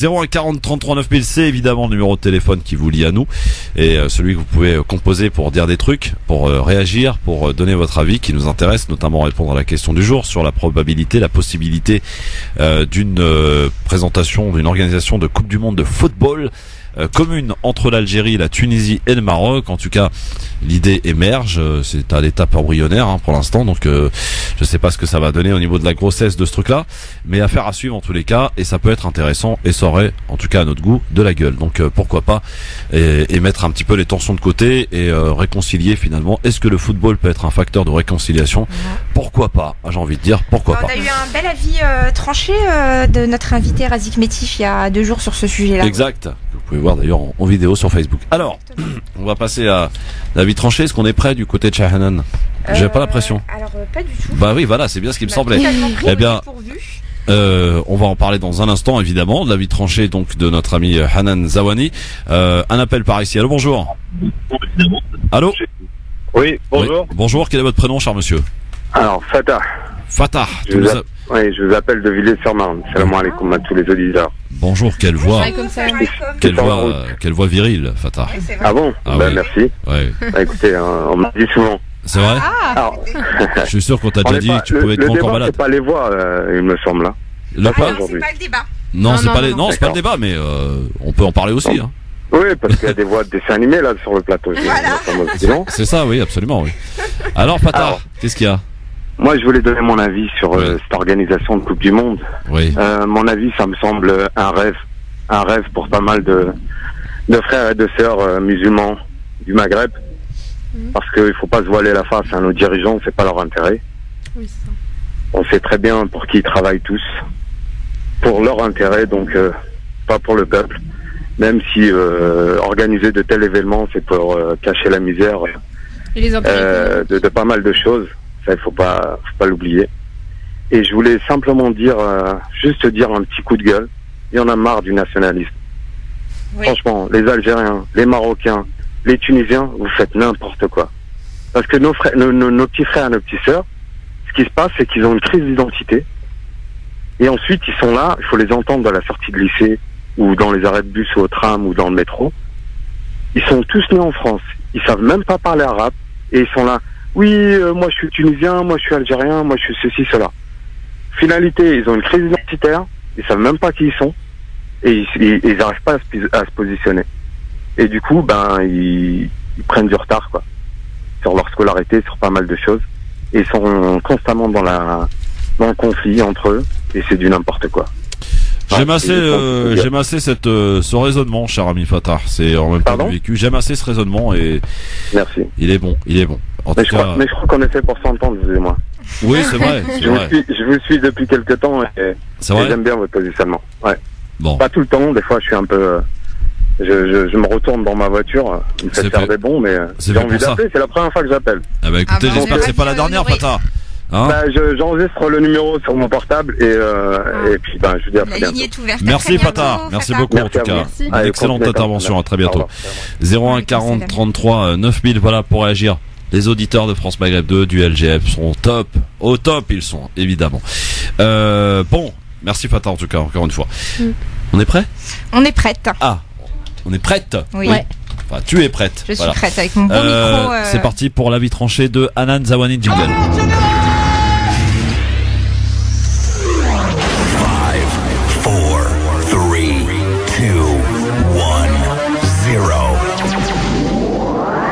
01 40 33 9000, c'est évidemment le numéro de téléphone qui vous lie à nous et celui que vous pouvez composer pour dire des trucs, pour réagir, pour donner votre avis qui nous intéresse, notamment répondre à la question du jour sur la probabilité, la possibilité d'une présentation, d'une organisation de Coupe du Monde de football commune entre l'Algérie, la Tunisie et le Maroc. En tout cas, l'idée émerge, c'est à l'étape embryonnaire pour l'instant, donc je sais pas ce que ça va donner au niveau de la grossesse de ce truc-là, mais affaire à suivre en tous les cas, et ça peut être intéressant, et ça aurait, en tout cas à notre goût, de la gueule. Donc pourquoi pas, et mettre un petit peu les tensions de côté, et réconcilier finalement. Est-ce que le football peut être un facteur de réconciliation? Pourquoi pas, j'ai envie de dire, pourquoi pas. On a eu un bel avis tranché de notre invité Razik Métif il y a 2 jours sur ce sujet-là. Exact. Vous pouvez voir d'ailleurs en vidéo sur Facebook. Alors, on va passer à l'avis tranché. Est-ce qu'on est prêt du côté de Shahanan? J'ai pas l'impression. Alors, pas du tout. Bah oui, voilà, c'est bien ce qui me semblait. Eh bien, on va en parler dans un instant, évidemment, de l'avis tranché donc de notre ami Hanan Zawani. Un appel par ici. Allô, bonjour. Allô? Oui, bonjour. Oui. Bonjour, quel est votre prénom, cher monsieur? Alors, Fatah. Fatah. Oui, je vous appelle de Villers-sur-Marne. Salam alaikum à tous les auditeurs. Bonjour, quelle voix. Quelle voix virile, Fatah. Oui, ah bon? Ah ben, oui. merci. Ouais. Bah, écoutez, on m'a dit souvent. C'est vrai? Alors, je suis sûr qu'on t'a déjà dit que tu pouvais être encore débat, malade. c'est pas les voix, il me semble. Hein. Le pas? c'est pas le débat. Non, c'est pas non, c'est pas le débat, mais on peut en parler aussi. Hein. Oui, parce qu'il y a des voix de dessins animés là sur le plateau. Voilà. C'est ça, oui, absolument, oui. Alors, Fatah, qu'est-ce qu'il y a? Moi, je voulais donner mon avis sur cette organisation de Coupe du Monde. Oui. Mon avis, ça me semble un rêve pour pas mal de frères et de sœurs musulmans du Maghreb. Parce qu'il faut pas se voiler la face, nos dirigeants, c'est pas leur intérêt. Oui, c'est ça. On sait très bien pour qui ils travaillent tous. Pour leur intérêt, donc pas pour le peuple. Même si organiser de tels événements, c'est pour cacher la misère Et les de pas mal de choses. Ça, il faut pas l'oublier. Et je voulais simplement dire, juste dire un petit coup de gueule. Il y en a marre du nationalisme. Oui. Franchement, les Algériens, les Marocains, les Tunisiens, vous faites n'importe quoi. Parce que nos petits frères et nos petites sœurs, ce qui se passe, c'est qu'ils ont une crise d'identité. Et ensuite, ils sont là, il faut les entendre dans la sortie de lycée, ou dans les arrêts de bus, ou au tram, ou dans le métro. Ils sont tous nés en France. Ils savent même pas parler arabe. Et ils sont là. Oui, moi je suis tunisien, moi je suis algérien, moi je suis ceci, cela. Finalité, ils ont une crise identitaire, ils savent même pas qui ils sont, et ils n'arrivent pas à se positionner. Et du coup, ils prennent du retard, quoi, sur leur scolarité, sur pas mal de choses, et ils sont constamment dans le conflit entre eux, et c'est du n'importe quoi. J'aime assez ce raisonnement, cher ami Fatah. C'est en même temps du vécu. J'aime assez ce raisonnement et merci. Il est bon. Mais je crois qu'on est fait pour s'entendre, excusez-moi. Oui, c'est vrai. Je vous suis depuis quelques temps et j'aime bien votre positionnement. Ouais. Bon. Pas tout le temps, des fois je suis un peu... Je me retourne dans ma voiture, il me fait faire des bons, mais j'ai envie d'appeler, c'est la première fois que j'appelle. Ah bah écoutez, j'espère que c'est pas la dernière, Fatah. Hein, j'enregistre le numéro sur mon portable et puis je vous dis à très bientôt. Merci Fatah, merci beaucoup en tout cas. Excellente intervention, à très bientôt. 01 40 33 9000, voilà pour réagir. Les auditeurs de France Maghreb 2 du LGF sont top, au top ils sont évidemment. Bon, merci Fatah en tout cas encore une fois. On est prêt? On est prête. Ah, on est prête? Oui. Enfin, tu es prête. Je suis prête avec mon bon micro. C'est parti pour l'avis tranché de Hanan Zawani Jingle. 5, 4, 3, 2, 1, 0.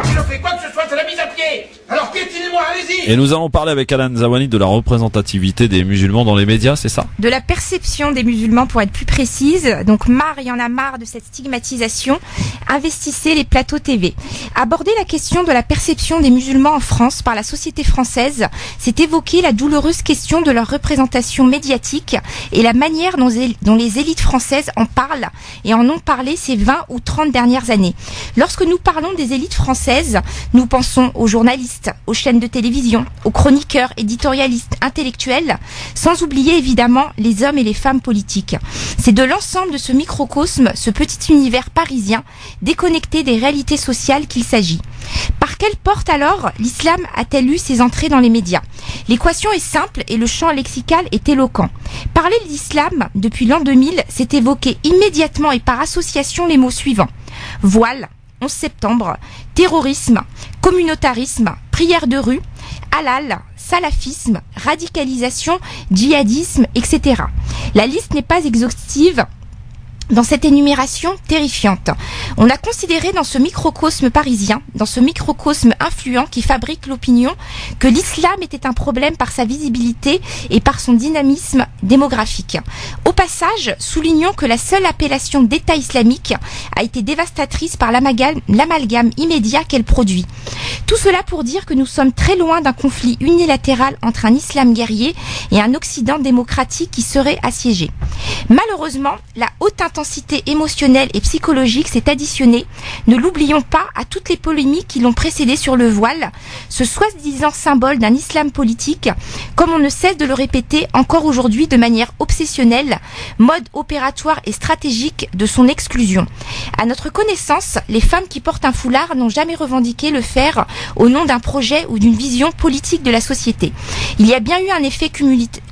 Si l'on fait quoi que ce soit, c'est la mise à pied. Alors piétinez-moi, allez-y. Et nous allons parler avec Alan Zawani de la représentativité des musulmans dans les médias, c'est ça? De la perception des musulmans, pour être plus précise. Donc il y en a marre de cette stigmatisation. Investissez les plateaux TV. Aborder la question de la perception des musulmans en France par la société française, c'est évoquer la douloureuse question de leur représentation médiatique et la manière dont les élites françaises en parlent et en ont parlé ces 20 ou 30 dernières années. Lorsque nous parlons des élites françaises, nous pensons aux journalistes, aux chaînes de télévision, aux chroniqueurs, éditorialistes, intellectuels, sans oublier évidemment les hommes et les femmes politiques. C'est de l'ensemble de ce microcosme, ce petit univers parisien, déconnecté des réalités sociales qu'il s'agit. Par quelle porte alors l'islam a-t-elle eu ses entrées dans les médias? L'équation est simple et le champ lexical est éloquent. Parler de l'islam depuis l'an 2000, c'est évoquer immédiatement et par association les mots suivants: voile, 11 septembre, terrorisme, communautarisme, prière de rue, halal, salafisme, radicalisation, djihadisme, etc. La liste n'est pas exhaustive dans cette énumération terrifiante. On a considéré dans ce microcosme parisien, dans ce microcosme influent qui fabrique l'opinion, que l'islam était un problème par sa visibilité et par son dynamisme démographique. Au passage, soulignons que la seule appellation d'État islamique a été dévastatrice par l'amalgame immédiat qu'elle produit. Tout cela pour dire que nous sommes très loin d'un conflit unilatéral entre un islam guerrier et un Occident démocratique qui serait assiégé. Malheureusement, la haute intensité émotionnelle et psychologique s'est additionnée, ne l'oublions pas, à toutes les polémiques qui l'ont précédé sur le voile, ce soi-disant symbole d'un islam politique, comme on ne cesse de le répéter encore aujourd'hui de manière obsessionnelle, mode opératoire et stratégique de son exclusion. À notre connaissance, les femmes qui portent un foulard n'ont jamais revendiqué le faire au nom d'un projet ou d'une vision politique de la société. Il y a bien eu un effet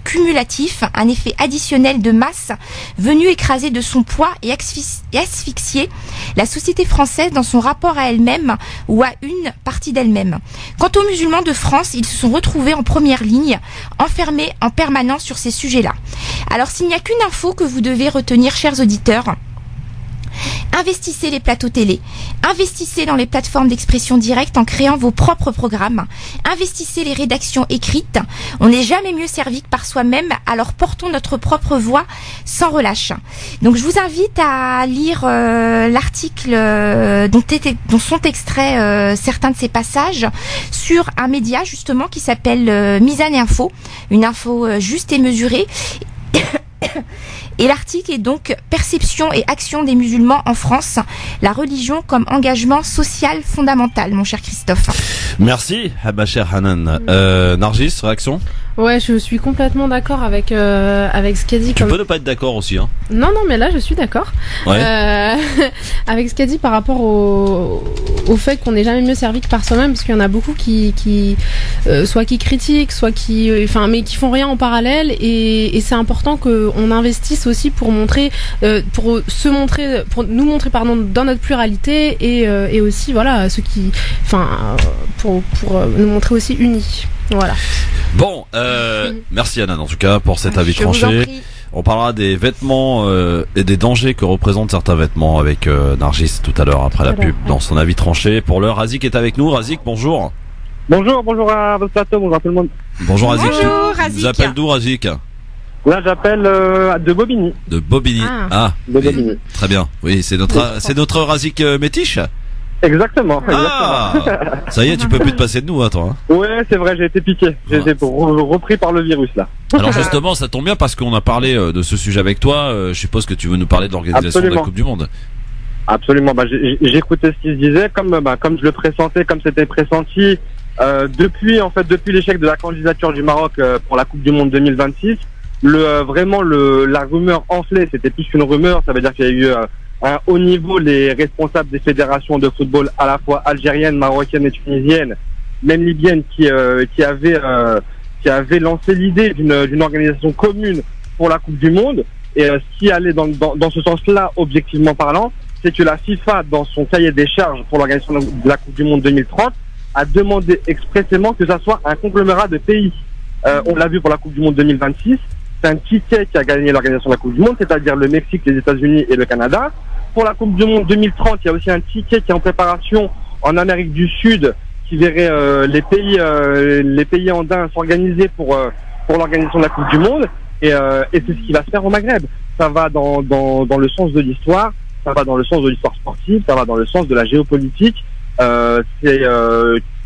cumulatif, un effet additionnel de masse, venu écraser de son poids et asphyxier la société française dans son rapport à elle-même ou à une partie d'elle-même. Quant aux musulmans de France, ils se sont retrouvés en première ligne, enfermés en permanence sur ces sujets-là. Alors s'il n'y a qu'une info que vous devez retenir, chers auditeurs, investissez les plateaux télé, investissez dans les plateformes d'expression directe en créant vos propres programmes, investissez les rédactions écrites, on n'est jamais mieux servi que par soi-même, alors portons notre propre voix sans relâche. Donc je vous invite à lire l'article dont sont extraits certains de ces passages sur un média justement qui s'appelle Mizan et Info, une info juste et mesurée. Et l'article est donc Perception et action des musulmans en France, la religion comme engagement social fondamental, mon cher Christophe. Merci, ma chère Hanan. Nargis, réaction? Ouais, je suis complètement d'accord avec ce qu'a dit. Tu peux ne pas être d'accord aussi, hein? Non, mais là je suis d'accord. Ouais. Avec ce qu'a dit par rapport au fait qu'on n'est jamais mieux servi que par soi-même, parce qu'il y en a beaucoup qui soit qui critiquent, soit mais qui font rien en parallèle, et c'est important qu'on investisse aussi pour nous montrer dans notre pluralité et aussi voilà ceux qui, pour nous montrer aussi unis. Voilà. Bon, merci Anna en tout cas pour cet avis tranché. On parlera des vêtements et des dangers que représentent certains vêtements avec Nargis tout à l'heure après la pub dans son avis tranché. Pour l'heure, Razik est avec nous. Razik, bonjour. Bonjour à votre plateau, bonjour à tout le monde. Bonjour Razik. Bonjour, Tu nous appelles d'où, Razik? Là, j'appelle de Bobigny. De Bobigny. De Bobigny. Très bien. Oui, c'est notre Razik métiche. Exactement. Ça y est, tu peux plus te passer de nous, hein, toi. Hein. Ouais, c'est vrai, j'ai été piqué. J'ai été repris par le virus, là. Alors justement, ça tombe bien parce qu'on a parlé de ce sujet avec toi. Je suppose que tu veux nous parler de l'organisation de la Coupe du Monde. Absolument. J'ai écouté ce qui se disait, comme je le pressentais, comme c'était pressenti, depuis l'échec de la candidature du Maroc pour la Coupe du Monde 2026. La rumeur enflée, c'était plus qu'une rumeur. Ça veut dire qu'il y a eu à un haut niveau les responsables des fédérations de football à la fois algériennes, marocaines et tunisiennes, même libyennes, qui avaient lancé l'idée d'une organisation commune pour la Coupe du Monde. Et ce qui allait dans ce sens-là, objectivement parlant, c'est que la FIFA, dans son cahier des charges pour l'organisation de la Coupe du Monde 2030, a demandé expressément que ça soit un conglomérat de pays. On l'a vu pour la Coupe du Monde 2026. C'est un ticket qui a gagné l'organisation de la Coupe du Monde, c'est-à-dire le Mexique, les États-Unis et le Canada. Pour la Coupe du Monde 2030, il y a aussi un ticket qui est en préparation en Amérique du Sud, qui verrait les pays andins s'organiser pour l'organisation de la Coupe du Monde, et c'est ce qui va se faire au Maghreb. Ça va dans le sens de l'histoire, ça va dans le sens de l'histoire sportive, ça va dans le sens de la géopolitique. C'est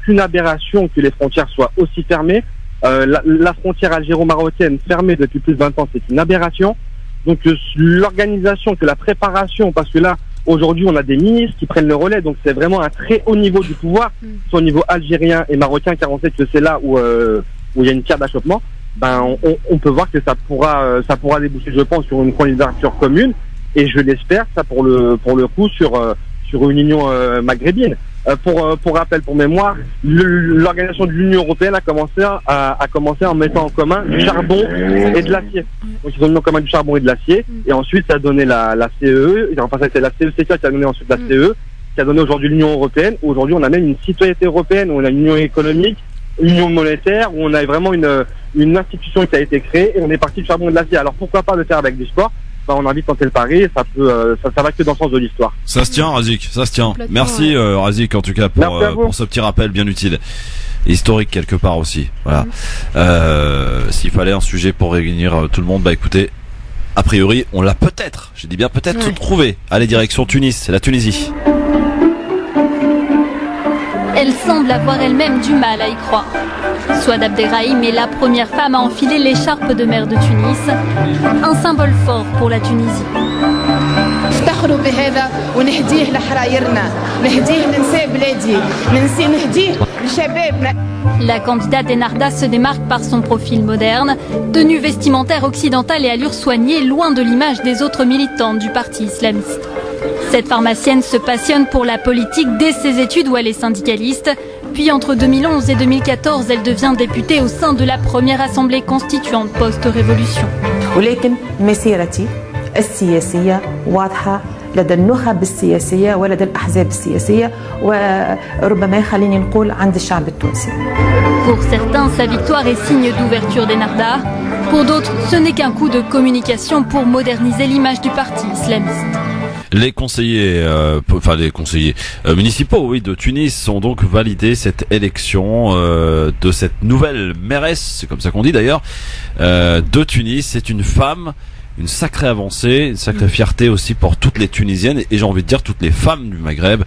une aberration que les frontières soient aussi fermées. La frontière algéro-marocaine fermée depuis plus de 20 ans, c'est une aberration. Donc l'organisation, que la préparation, parce que là, aujourd'hui, on a des ministres qui prennent le relais, donc c'est vraiment un très haut niveau du pouvoir, soit au niveau algérien et marocain, car on sait que c'est là où il y a une pierre d'achoppement. On peut voir que ça pourra déboucher, je pense, sur une candidature commune, et je l'espère, ça pour le coup, sur une union maghrébine. Pour rappel, pour mémoire, l'organisation de l'Union européenne a commencé en mettant en commun du charbon et de l'acier. Donc ils ont mis en commun du charbon et de l'acier, et ensuite ça a donné la CEE, enfin c'était la CECK qui a donné ensuite la CE, qui a donné aujourd'hui l'Union européenne. Aujourd'hui on a même une citoyenneté européenne, où on a une union économique, une union monétaire, où on a vraiment une institution qui a été créée, et on est parti du charbon et de l'acier. Alors pourquoi pas le faire avec du sport? On a envie de tenter le pari, ça va que dans le sens de l'histoire. Ça se tient, Razik, ça se tient. Merci Razik, en tout cas pour ce petit rappel bien utile, historique quelque part aussi. Voilà. S'il fallait un sujet pour réunir tout le monde, écoutez, a priori on l'a peut-être, je dis bien peut-être trouvé. Allez, direction Tunis, c'est la Tunisie. Elle semble avoir elle-même du mal à y croire. Souad Abderrahim est la première femme à enfiler l'écharpe de maire de Tunis, un symbole fort pour la Tunisie. La candidate Ennahda se démarque par son profil moderne, tenue vestimentaire occidentale et allure soignée, loin de l'image des autres militantes du parti islamiste. Cette pharmacienne se passionne pour la politique dès ses études où elle est syndicaliste. Puis entre 2011 et 2014, elle devient députée au sein de la première assemblée constituante post-révolution. ولكن مسيرتي السياسية واضحة لدى النخب السياسية ولدى الأحزاب السياسية وربما يخليني نقول عند الشعب التونسي. Pour certains, sa victoire est signe d'ouverture d'Ennahda. Pour d'autres, ce n'est qu'un coup de communication pour moderniser l'image du parti islamiste. Les conseillers, municipaux, de Tunis ont donc validé cette élection de cette nouvelle mairesse, c'est comme ça qu'on dit d'ailleurs, de Tunis. C'est une femme, une sacrée avancée, une sacrée fierté aussi pour toutes les Tunisiennes, et j'ai envie de dire toutes les femmes du Maghreb.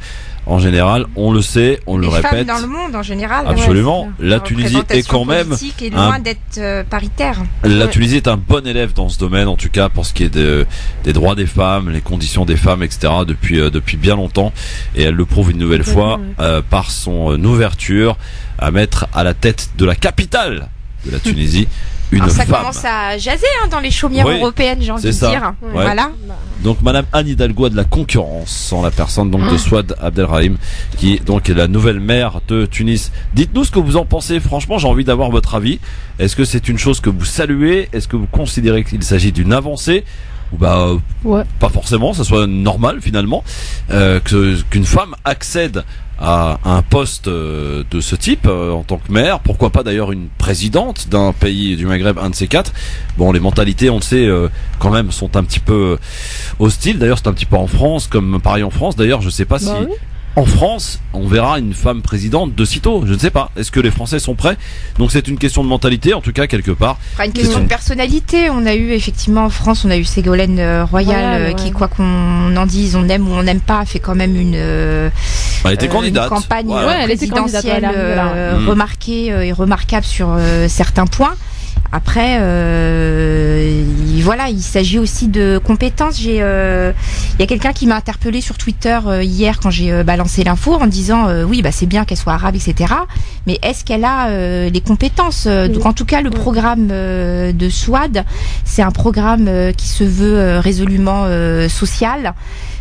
En général, on le sait, on le répète. Les femmes dans le monde en général. Absolument. La Tunisie est quand même est loin d'être paritaire. La Tunisie est un bon élève dans ce domaine, en tout cas pour ce qui est des droits des femmes, les conditions des femmes, etc. depuis bien longtemps, et elle le prouve une nouvelle fois par son ouverture à mettre à la tête de la capitale de la Tunisie. Alors ça commence à jaser dans les chaumières européennes, j'ai envie de dire. Voilà. Donc Madame Anne Hidalgo a de la concurrence en la personne donc de Souad Abderrahim, qui donc est la nouvelle maire de Tunis. Dites-nous ce que vous en pensez. Franchement, j'ai envie d'avoir votre avis. Est-ce que c'est une chose que vous saluez? Est-ce que vous considérez qu'il s'agit d'une avancée? Ou pas forcément, ça soit normal finalement qu'une femme accède à un poste de ce type en tant que maire, pourquoi pas d'ailleurs une présidente d'un pays du Maghreb, un de ces quatre. Bon, les mentalités, on le sait, quand même sont un petit peu hostiles. D'ailleurs, c'est un petit peu en France, comme pareil en France. D'ailleurs, je sais pas si en France, on verra une femme présidente de sitôt. Je ne sais pas. Est-ce que les Français sont prêts? Donc c'est une question de mentalité, en tout cas, quelque part. Une question de personnalité. On a eu, effectivement, en France, on a eu Ségolène Royal, qui, quoi qu'on en dise, on aime ou on n'aime pas, a fait quand même une était candidate. Une campagne présidentielle remarquée et remarquable sur certains points. Après, il s'agit aussi de compétences. Il y a quelqu'un qui m'a interpellé sur Twitter hier quand j'ai balancé l'info en disant c'est bien qu'elle soit arabe, etc. Mais est-ce qu'elle a les compétences? Donc en tout cas, le programme de Souad, c'est un programme qui se veut résolument social.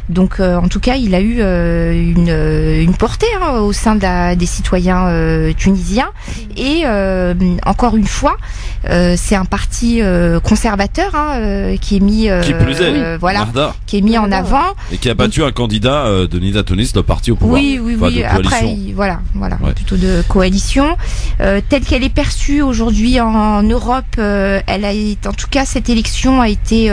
Donc en tout cas, il a eu une portée au sein des citoyens tunisiens. Et encore une fois, c'est un parti conservateur qui est mis qui est mis en avant et qui a battu un candidat de Nida Tounis, le parti au pouvoir. Oui. Après, voilà, plutôt de coalition telle qu'elle est perçue aujourd'hui en Europe. Elle a été, en tout cas, cette élection a été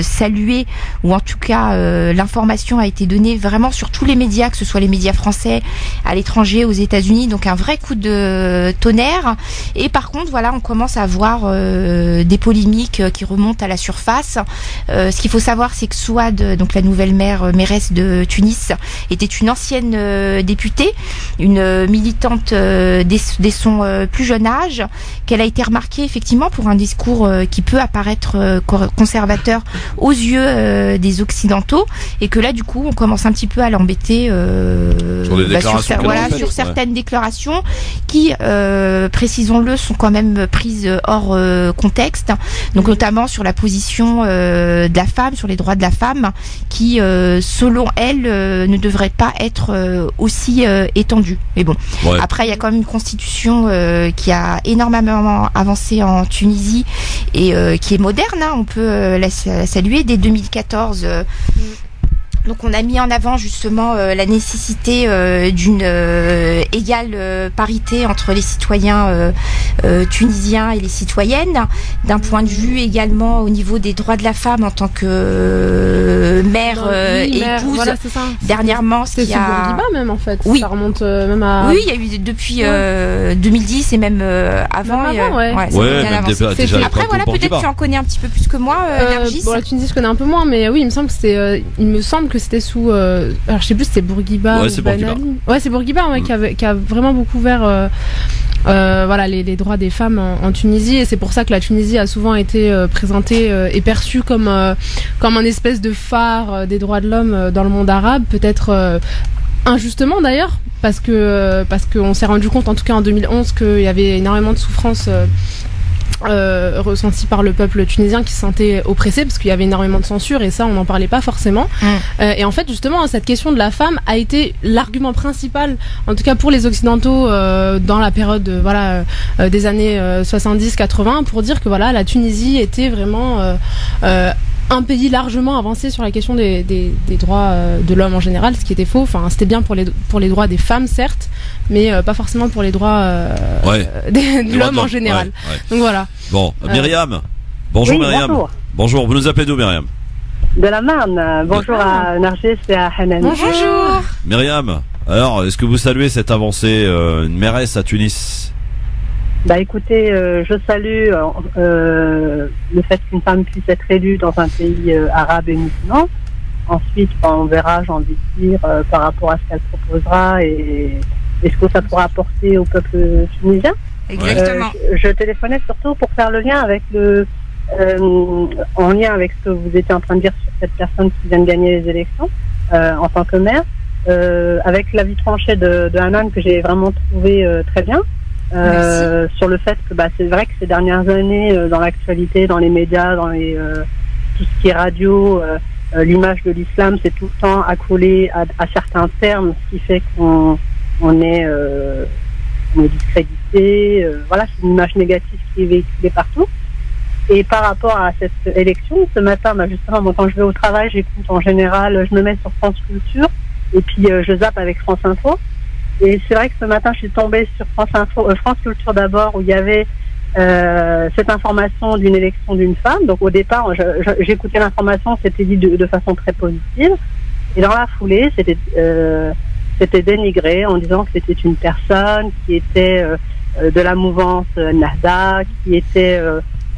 saluée, ou en tout cas l'information a été donnée vraiment sur tous les médias, que ce soit les médias français, à l'étranger, aux États-Unis. Donc un vrai coup de tonnerre. Et par contre, voilà, on commence à voir des polémiques qui remontent à la surface. Ce qu'il faut savoir, c'est que Souad, donc la nouvelle mairesse de Tunis, était une ancienne députée, une militante dès son plus jeune âge, qu'elle a été remarquée effectivement pour un discours qui peut apparaître conservateur aux yeux des Occidentaux, et que là du coup on commence un petit peu à l'embêter sur certaines déclarations qui, précisons-le, sont quand même prises hors contexte, donc notamment sur la position de la femme, sur les droits de la femme, qui selon elle ne devrait pas être aussi étendue. Mais bon, après il y a quand même une constitution qui a énormément avancé en Tunisie et qui est moderne, on peut la saluer. Dès 2014, donc on a mis en avant justement la nécessité d'une égale parité entre les citoyens tunisiens et les citoyennes, d'un point de vue également au niveau des droits de la femme en tant que mère et épouse. Voilà, c'est ça. Dernièrement, c'est Bourguiba même en fait. Oui. Ça remonte même à. Oui, il y a eu depuis 2010 et même avant. Après voilà, peut-être tu en connais un petit peu plus que moi, Nargis. La Tunisie je connais un peu moins, mais oui, il me semble que c'était sous alors je sais plus si c'était Bourguiba ou Ben Ali. C'est Bourguiba qui a vraiment beaucoup ouvert les droits des femmes en Tunisie, et c'est pour ça que la Tunisie a souvent été présentée et perçue comme un espèce de phare des droits de l'homme dans le monde arabe, peut-être injustement d'ailleurs, parce qu'on s'est rendu compte en tout cas en 2011 qu'il y avait énormément de souffrances ressenti par le peuple tunisien qui se sentait oppressé parce qu'il y avait énormément de censure, et ça on n'en parlait pas forcément. Et en fait justement cette question de la femme a été l'argument principal, en tout cas pour les occidentaux dans la période des années 70-80, pour dire que voilà, la Tunisie était vraiment un pays largement avancé sur la question des droits de l'homme en général, ce qui était faux. Enfin, c'était bien pour les droits des femmes, certes, mais pas forcément pour les droits de l'homme en général. Donc voilà. Bon, Myriam. Bonjour Myriam. Bonjour, vous nous appelez d'où, Myriam? De la Marne. Bonjour à Nargis et à Hanan. Bonjour. Myriam, alors, est-ce que vous saluez cette avancée, une mairesse à Tunis? Écoutez, je salue le fait qu'une femme puisse être élue dans un pays arabe et musulman. Ensuite, on verra, j'ai envie de dire, par rapport à ce qu'elle proposera et ce que ça pourra apporter au peuple tunisien. Exactement. Je téléphonais surtout pour faire le lien avec en lien avec ce que vous étiez en train de dire sur cette personne qui vient de gagner les élections en tant que maire, avec l'avis tranché de Hanan que j'ai vraiment trouvé très bien. Sur le fait que c'est vrai que ces dernières années dans l'actualité, dans les médias, dans tout ce qui est radio, l'image de l'islam c'est tout le temps accolé à certains termes, ce qui fait qu'on est discrédité. Voilà, c'est une image négative qui est véhiculée partout. Et par rapport à cette élection, ce matin, justement, moi, quand je vais au travail, j'écoute en général, je me mets sur France Culture et puis je zappe avec France Info. Et c'est vrai que ce matin, je suis tombée sur France Culture d'abord, où il y avait cette information d'une élection d'une femme. Donc au départ, j'écoutais l'information, c'était dit de façon très positive. Et dans la foulée, c'était dénigré en disant que c'était une personne qui était de la mouvance Nahda, qui était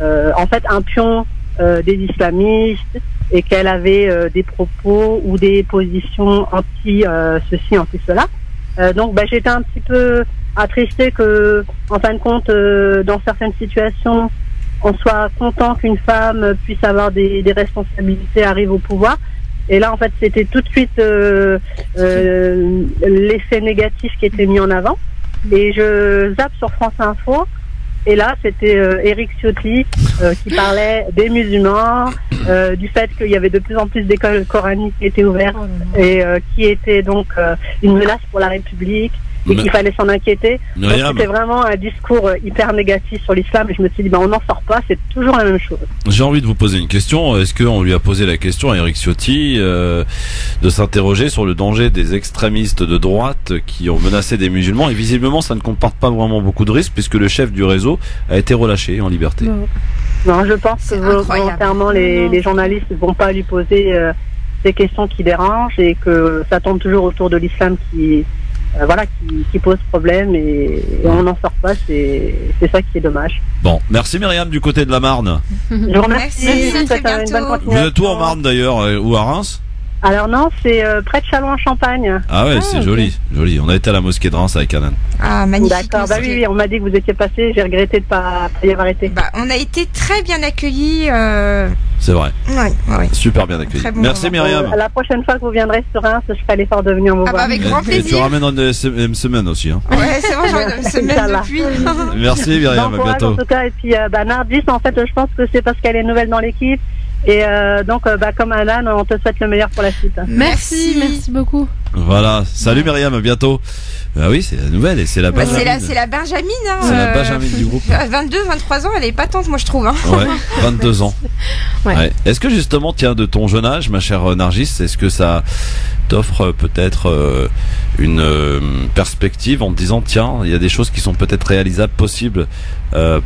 en fait un pion des islamistes, et qu'elle avait des propos ou des positions anti ceci, anti cela. Donc j'étais un petit peu attristée que, en fin de compte, dans certaines situations, on soit content qu'une femme puisse avoir des responsabilités, arrive au pouvoir. Et là, en fait, c'était tout de suite l'effet négatif qui était mis en avant. Et je zappe sur France Info. Et là, c'était Éric Ciotti qui parlait des musulmans, du fait qu'il y avait de plus en plus d'écoles coraniques qui étaient ouvertes et qui étaient donc une menace pour la République, et qu'il fallait s'en inquiéter. Donc Myriam, c'était vraiment un discours hyper négatif sur l'islam et je me suis dit on n'en sort pas, c'est toujours la même chose. j'ai envie de vous poser une question. Est-ce qu'on lui a posé la question à Éric Ciotti de s'interroger sur le danger des extrémistes de droite qui ont menacé des musulmans, et visiblement ça ne comporte pas vraiment beaucoup de risques puisque le chef du réseau a été relâché en liberté. Non, je pense que volontairement les journalistes ne vont pas lui poser ces questions qui dérangent et que ça tourne toujours autour de l'islam qui pose problème et on n'en sort pas, c'est ça qui est dommage. Bon, merci Myriam du côté de la Marne. Je vous remercie, je vous souhaite une bonne Vous continuation. êtes où en Marne d'ailleurs, ou à Reims? Alors non, c'est près de Châlons-en-Champagne. Ah ouais, c'est joli, joli. On a été à la mosquée de Reims avec Anan. Ah, magnifique. D'accord, bah oui, on m'a dit que vous étiez passé, j'ai regretté de pas y avoir été. Bah, on a été très bien accueillis. C'est vrai. Ouais. Super bien accueilli. Très bon Merci moment. Myriam. La prochaine fois que vous viendrez sur Reims, je ferai l'effort de venir vous voir. Avec grand Et plaisir. tu ramènes une semaine aussi. Hein. Ouais, c'est vrai, j'en ai une semaine depuis. Merci Myriam, Bon à courage, bientôt. en tout cas, et puis Nardis, en fait, je pense que c'est parce qu'elle est nouvelle dans l'équipe. Et donc, comme Alan, on te souhaite le meilleur pour la suite. Merci beaucoup. Voilà, salut Myriam, à bientôt. Bah oui, c'est la nouvelle et c'est la Bah, Benjamine. c'est la Benjamine. Hein, C'est la Benjamine du groupe. 22, 23 ans, elle est pas tante, moi je trouve. Hein. Ouais, 22 ans. Ouais. Ouais. Est-ce que justement, tiens, de ton jeune âge, ma chère Nargis, est-ce que ça t'offre peut-être une perspective en te disant, tiens, il y a des choses qui sont peut-être réalisables, possibles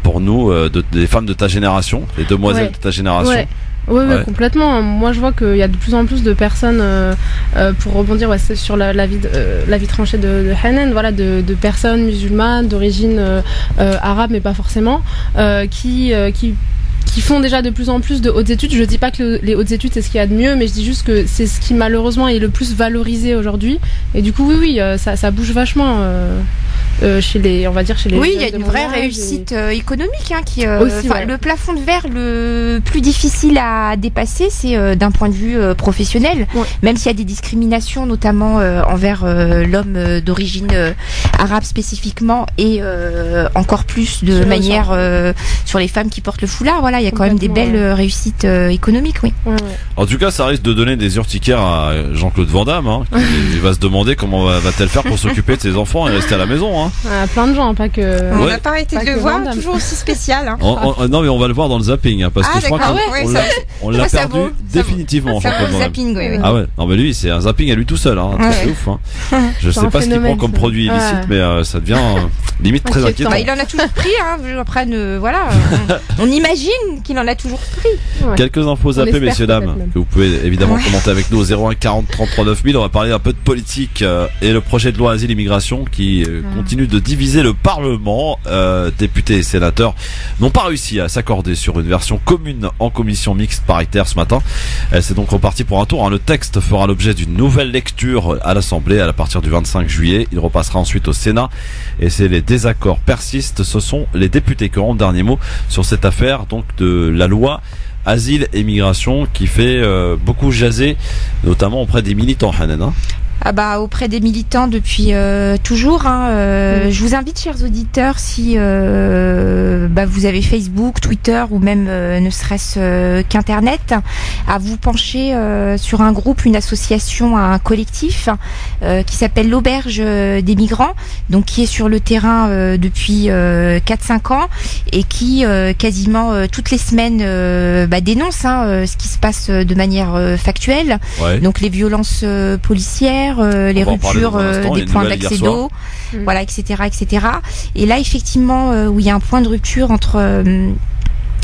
pour nous, des femmes de ta génération, les demoiselles de ta génération? Oui, complètement. Moi, je vois qu'il y a de plus en plus de personnes, pour rebondir c'est sur la vie tranchée de Hanan, voilà, de personnes musulmanes d'origine arabe, mais pas forcément, qui font déjà de plus en plus de hautes études. Je dis pas que les hautes études c'est ce qu'il y a de mieux, mais je dis juste que c'est ce qui malheureusement est le plus valorisé aujourd'hui. Et du coup, oui, ça bouge vachement. Chez les, on va dire chez les. Oui, il y a jeunes une de mon vraie âge réussite économique qui. Aussi, ouais. Le plafond de verre le plus difficile à dépasser, c'est d'un point de vue professionnel. Ouais. Même s'il y a des discriminations, notamment envers l'homme d'origine arabe spécifiquement, et encore plus de Sur manière sur les femmes qui portent le foulard. Voilà, il y a quand même des Complètement, belles réussites économiques, oui. Ouais. En tout cas, ça risque de donner des urticaires à Jean-Claude Van Damme, hein, qui va se demander comment va-t-elle faire pour s'occuper de ses enfants et rester à la maison. Hein. Plein de gens, pas que. On Ouais. n'a pas arrêté Pas de le que voir, Van Damme. toujours aussi spécial. Hein. Non, mais on va le voir dans le zapping, hein, parce que je crois d'accord, qu'on ouais, on ça- on l'a ça perdu vaut, définitivement. Ça Jean-Claude vaut Van le Damme. zapping, oui. Ah ouais, non mais lui c'est un zapping à lui tout seul, hein, un truc Ouais. de ouf. Hein. Je C'est sais un pas ce qu'il prend phénomène, comme ça. produit illicite, Ouais. mais ça devient limite très Inquiétant. inquiétant. Bah, il en a toujours pris, hein. Après, voilà, on imagine qu'il en a toujours pris. Ouais. Quelques infos On zappées, espère messieurs, peut-être dames, même. que vous pouvez évidemment commenter avec nous au 01 40 33 9000. On va parler un peu de politique et le projet de loi asile immigration qui continue de diviser le Parlement. Députés et sénateurs n'ont pas réussi à s'accorder sur une version commune en commission mixte paritaire ce matin. C'est donc reparti pour un tour. Hein. Le texte fera l'objet d'une nouvelle lecture à l'Assemblée à partir du 25 juillet. Il repassera ensuite au Sénat. Et si les désaccords persistent, ce sont les députés qui auront le dernier mot sur cette affaire donc de la loi asile et migration qui fait beaucoup jaser, notamment auprès des militants, Hanan. Hein. Ah bah auprès des militants depuis toujours. Hein, je vous invite, chers auditeurs, si vous avez Facebook, Twitter ou même ne serait-ce qu'Internet, à vous pencher sur un groupe, une association, un collectif qui s'appelle l'Auberge des migrants, donc qui est sur le terrain depuis 4-5 ans et qui quasiment toutes les semaines dénonce ce qui se passe de manière factuelle. Ouais. Donc les violences policières, les va en parler ruptures dans un instant. Il y a des une points nouvelle hier d'accès soir. d'eau, voilà, etc., etc. Et là, effectivement, où il y a un point de rupture entre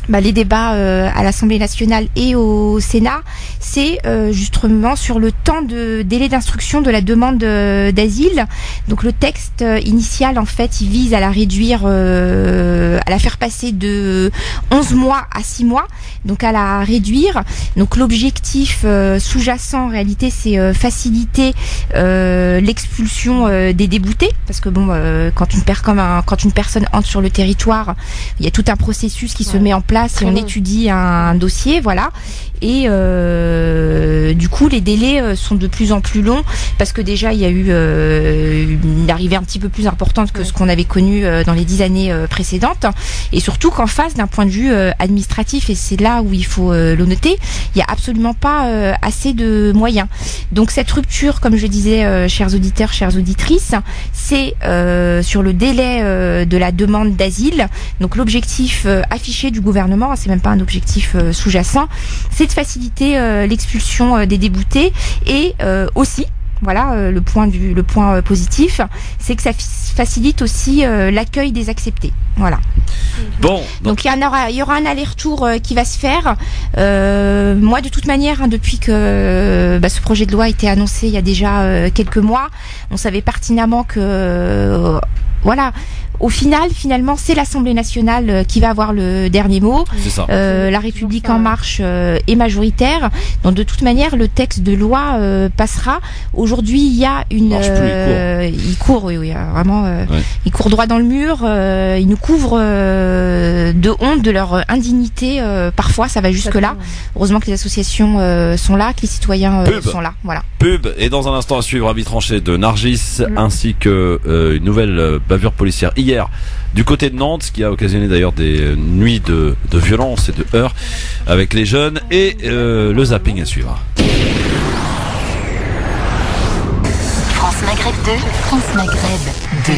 les débats à l'Assemblée nationale et au Sénat, c'est justement sur le temps de délai d'instruction de la demande d'asile. Donc le texte initial, en fait, il vise à la réduire, à la faire passer de 11 mois à 6 mois, donc à la réduire. Donc l'objectif sous-jacent, en réalité, c'est faciliter l'expulsion des déboutés, parce que quand une personne entre sur le territoire, il y a tout un processus qui se met en place place et on étudie un dossier, voilà. Et du coup, les délais sont de plus en plus longs parce que déjà, il y a eu une arrivée un petit peu plus importante que ce qu'on avait connu dans les 10 années précédentes. Et surtout qu'en face, d'un point de vue administratif, et c'est là où il faut le noter, il n'y a absolument pas assez de moyens. Donc cette rupture, comme je disais, chers auditeurs, chères auditrices, c'est sur le délai de la demande d'asile. Donc l'objectif affiché du gouvernement, c'est même pas un objectif sous-jacent, c'est de faciliter l'expulsion des déboutés et aussi, voilà, le point positif, c'est que ça facilite aussi l'accueil des acceptés. Voilà. Bon. Donc il y aura un aller-retour qui va se faire. Moi, de toute manière, depuis que ce projet de loi a été annoncé il y a déjà quelques mois, on savait pertinemment que voilà. Au final, finalement, c'est l'Assemblée nationale qui va avoir le dernier mot. C'est ça. La République en marche est majoritaire. Donc, de toute manière, le texte de loi passera. Aujourd'hui, il y a une... il court, oui, vraiment. Il court droit dans le mur. Il nous couvre de honte de leur indignité. Parfois, ça va jusque-là. Heureusement que les associations sont là, que les citoyens sont là. Voilà. Pub. Et dans un instant à suivre, avis tranché de Nargis, ainsi que une nouvelle bavure policière hier du côté de Nantes, ce qui a occasionné d'ailleurs des nuits de violence et de heurts avec les jeunes, et le zapping à suivre. France Maghreb 2, France Maghreb 2.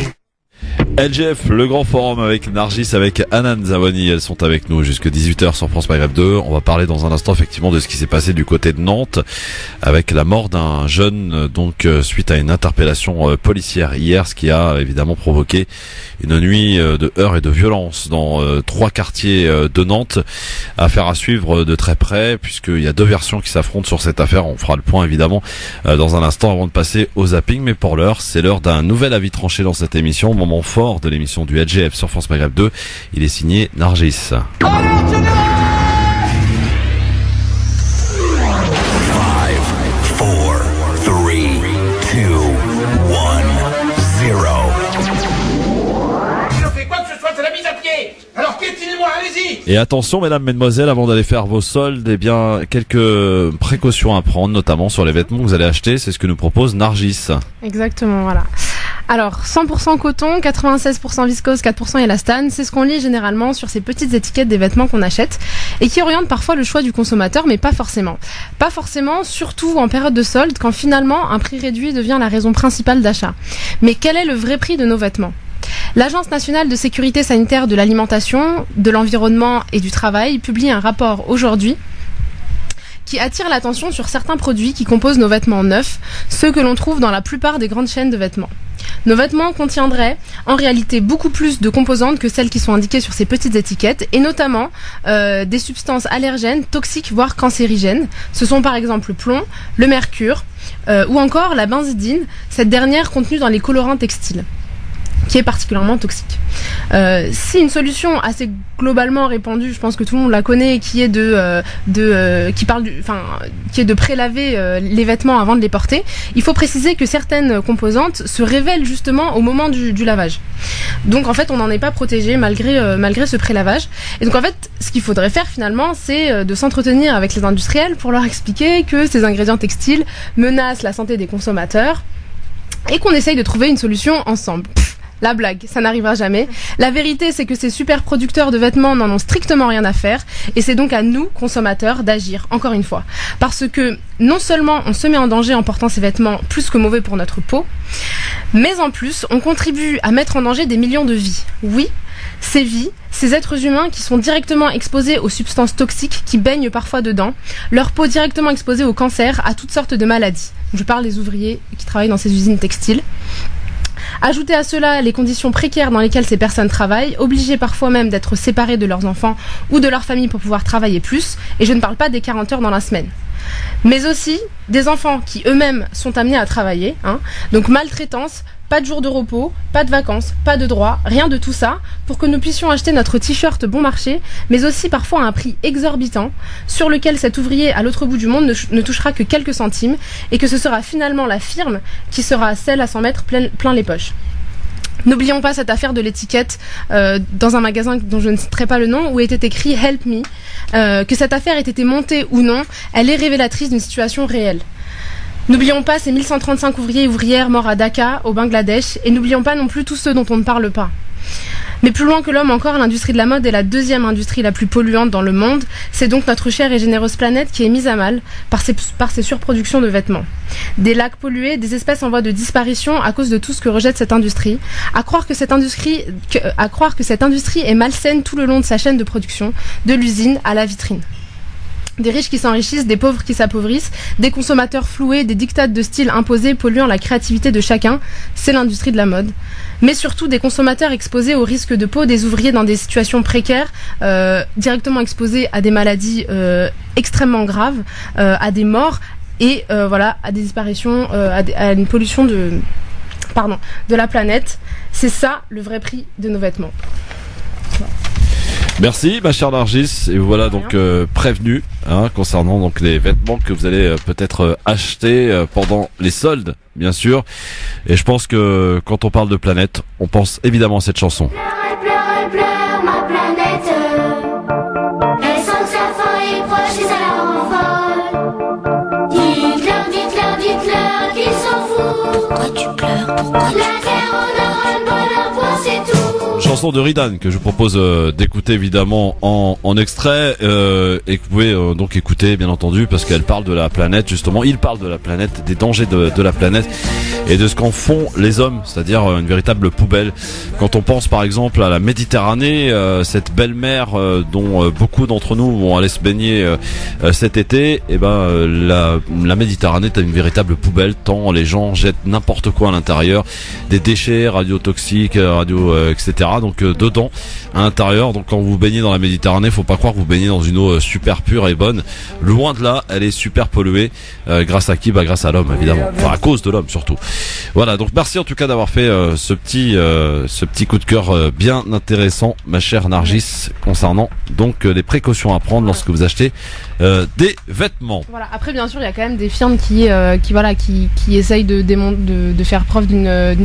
LGF, le grand forum avec Nargis, avec Hanan Zawani, elles sont avec nous jusqu'à 18h sur France Maghreb 2. On va parler dans un instant effectivement de ce qui s'est passé du côté de Nantes avec la mort d'un jeune, donc suite à une interpellation policière hier, ce qui a évidemment provoqué une nuit de heurts et de violence dans 3 quartiers de Nantes. Affaire à suivre de très près puisqu'il y a 2 versions qui s'affrontent sur cette affaire. On fera le point évidemment dans un instant avant de passer au zapping, mais pour l'heure, c'est l'heure d'un nouvel avis tranché dans cette émission, moment fort de l'émission du LGF sur France Maghreb 2. Il est signé Nargis. 5, 4, 3, 2, 1, 0. Si on fait quoi que ce soit, c'est la mise à pied. Alors piétinez-moi, allez-y. Et attention mesdames, mesdemoiselles, avant d'aller faire vos soldes, eh bien quelques précautions à prendre, notamment sur les vêtements que vous allez acheter. C'est ce que nous propose Nargis. Exactement, voilà. Alors, 100% coton, 96% viscose, 4% élastane, c'est ce qu'on lit généralement sur ces petites étiquettes des vêtements qu'on achète et qui orientent parfois le choix du consommateur, mais pas forcément. Pas forcément, surtout en période de solde, quand finalement un prix réduit devient la raison principale d'achat. Mais quel est le vrai prix de nos vêtements ? L'Agence nationale de sécurité sanitaire de l'alimentation, de l'environnement et du travail publie un rapport aujourd'hui qui attire l'attention sur certains produits qui composent nos vêtements neufs, ceux que l'on trouve dans la plupart des grandes chaînes de vêtements. Nos vêtements contiendraient en réalité beaucoup plus de composantes que celles qui sont indiquées sur ces petites étiquettes, et notamment des substances allergènes, toxiques, voire cancérigènes. Ce sont par exemple le plomb, le mercure ou encore la benzidine, cette dernière contenue dans les colorants textiles, qui est particulièrement toxique. Si une solution assez globalement répandue, je pense que tout le monde la connaît, qui est qui est de prélaver les vêtements avant de les porter, il faut préciser que certaines composantes se révèlent justement au moment du lavage. Donc en fait, on n'en est pas protégé malgré ce prélavage. Et donc en fait, ce qu'il faudrait faire finalement, c'est de s'entretenir avec les industriels pour leur expliquer que ces ingrédients textiles menacent la santé des consommateurs et qu'on essaye de trouver une solution ensemble. La blague, ça n'arrivera jamais. La vérité, c'est que ces super producteurs de vêtements n'en ont strictement rien à faire, et c'est donc à nous, consommateurs, d'agir, encore une fois. Parce que non seulement on se met en danger en portant ces vêtements plus que mauvais pour notre peau, mais en plus, on contribue à mettre en danger des millions de vies. Oui, ces vies, ces êtres humains qui sont directement exposés aux substances toxiques qui baignent parfois dedans, leur peau directement exposée au cancer, à toutes sortes de maladies. Je parle des ouvriers qui travaillent dans ces usines textiles. Ajoutez à cela les conditions précaires dans lesquelles ces personnes travaillent, obligées parfois même d'être séparées de leurs enfants ou de leur famille pour pouvoir travailler plus, et je ne parle pas des 40 heures dans la semaine. Mais aussi des enfants qui eux-mêmes sont amenés à travailler, donc maltraitance, pas de jours de repos, pas de vacances, pas de droits, rien de tout ça, pour que nous puissions acheter notre t-shirt bon marché, mais aussi parfois à un prix exorbitant, sur lequel cet ouvrier à l'autre bout du monde ne touchera que quelques centimes, et que ce sera finalement la firme qui sera celle à s'en mettre plein les poches. N'oublions pas cette affaire de l'étiquette dans un magasin dont je ne citerai pas le nom, où était écrit « Help me ». Que cette affaire ait été montée ou non, elle est révélatrice d'une situation réelle. N'oublions pas ces 1135 ouvriers et ouvrières morts à Dhaka, au Bangladesh, et n'oublions pas non plus tous ceux dont on ne parle pas. Mais plus loin que l'homme encore, l'industrie de la mode est la deuxième industrie la plus polluante dans le monde. C'est donc notre chère et généreuse planète qui est mise à mal par ces surproductions de vêtements. Des lacs pollués, des espèces en voie de disparition à cause de tout ce que rejette cette industrie. À croire que cette industrie est malsaine tout le long de sa chaîne de production, de l'usine à la vitrine. Des riches qui s'enrichissent, des pauvres qui s'appauvrissent, des consommateurs floués, des dictats de style imposés polluant la créativité de chacun, c'est l'industrie de la mode. Mais surtout des consommateurs exposés au risque de peau, des ouvriers dans des situations précaires, directement exposés à des maladies extrêmement graves, à des morts et à des disparitions, à une pollution de la planète. C'est ça le vrai prix de nos vêtements. Merci ma chère Nargis, et voilà donc prévenu concernant donc les vêtements que vous allez peut-être acheter pendant les soldes, bien sûr. Et je pense que quand on parle de planète, on pense évidemment à cette chanson. Pleure, pleure, pleure, ma planète. Elle sent que sa fin est proche et ça la rend folle. Dites-leur qu'ils s'en foutent. Pourquoi tu pleures? Pourquoi tu pleures? La terre en aura le bonheur pour c'est tout. Chanson de Ridan que je vous propose d'écouter évidemment en extrait et que vous pouvez donc écouter bien entendu parce qu'elle parle de la planète justement. Il parle de la planète, des dangers de la planète et de ce qu'en font les hommes, c'est-à-dire une véritable poubelle. Quand on pense par exemple à la Méditerranée, cette belle mer dont beaucoup d'entre nous vont aller se baigner cet été, et la Méditerranée est une véritable poubelle tant les gens jettent n'importe quoi à l'intérieur, des déchets radiotoxiques, etc. Donc dedans, à l'intérieur, donc quand vous baignez dans la Méditerranée, faut pas croire que vous baignez dans une eau super pure et bonne. Loin de là, elle est super polluée. Grâce à qui? Grâce à l'homme évidemment. Enfin à cause de l'homme surtout. Voilà, donc merci en tout cas d'avoir fait ce petit coup de cœur bien intéressant, ma chère Nargis, concernant donc les précautions à prendre lorsque vous achetez des vêtements. Voilà. Après bien sûr, il y a quand même des firmes qui essayent de faire preuve d'un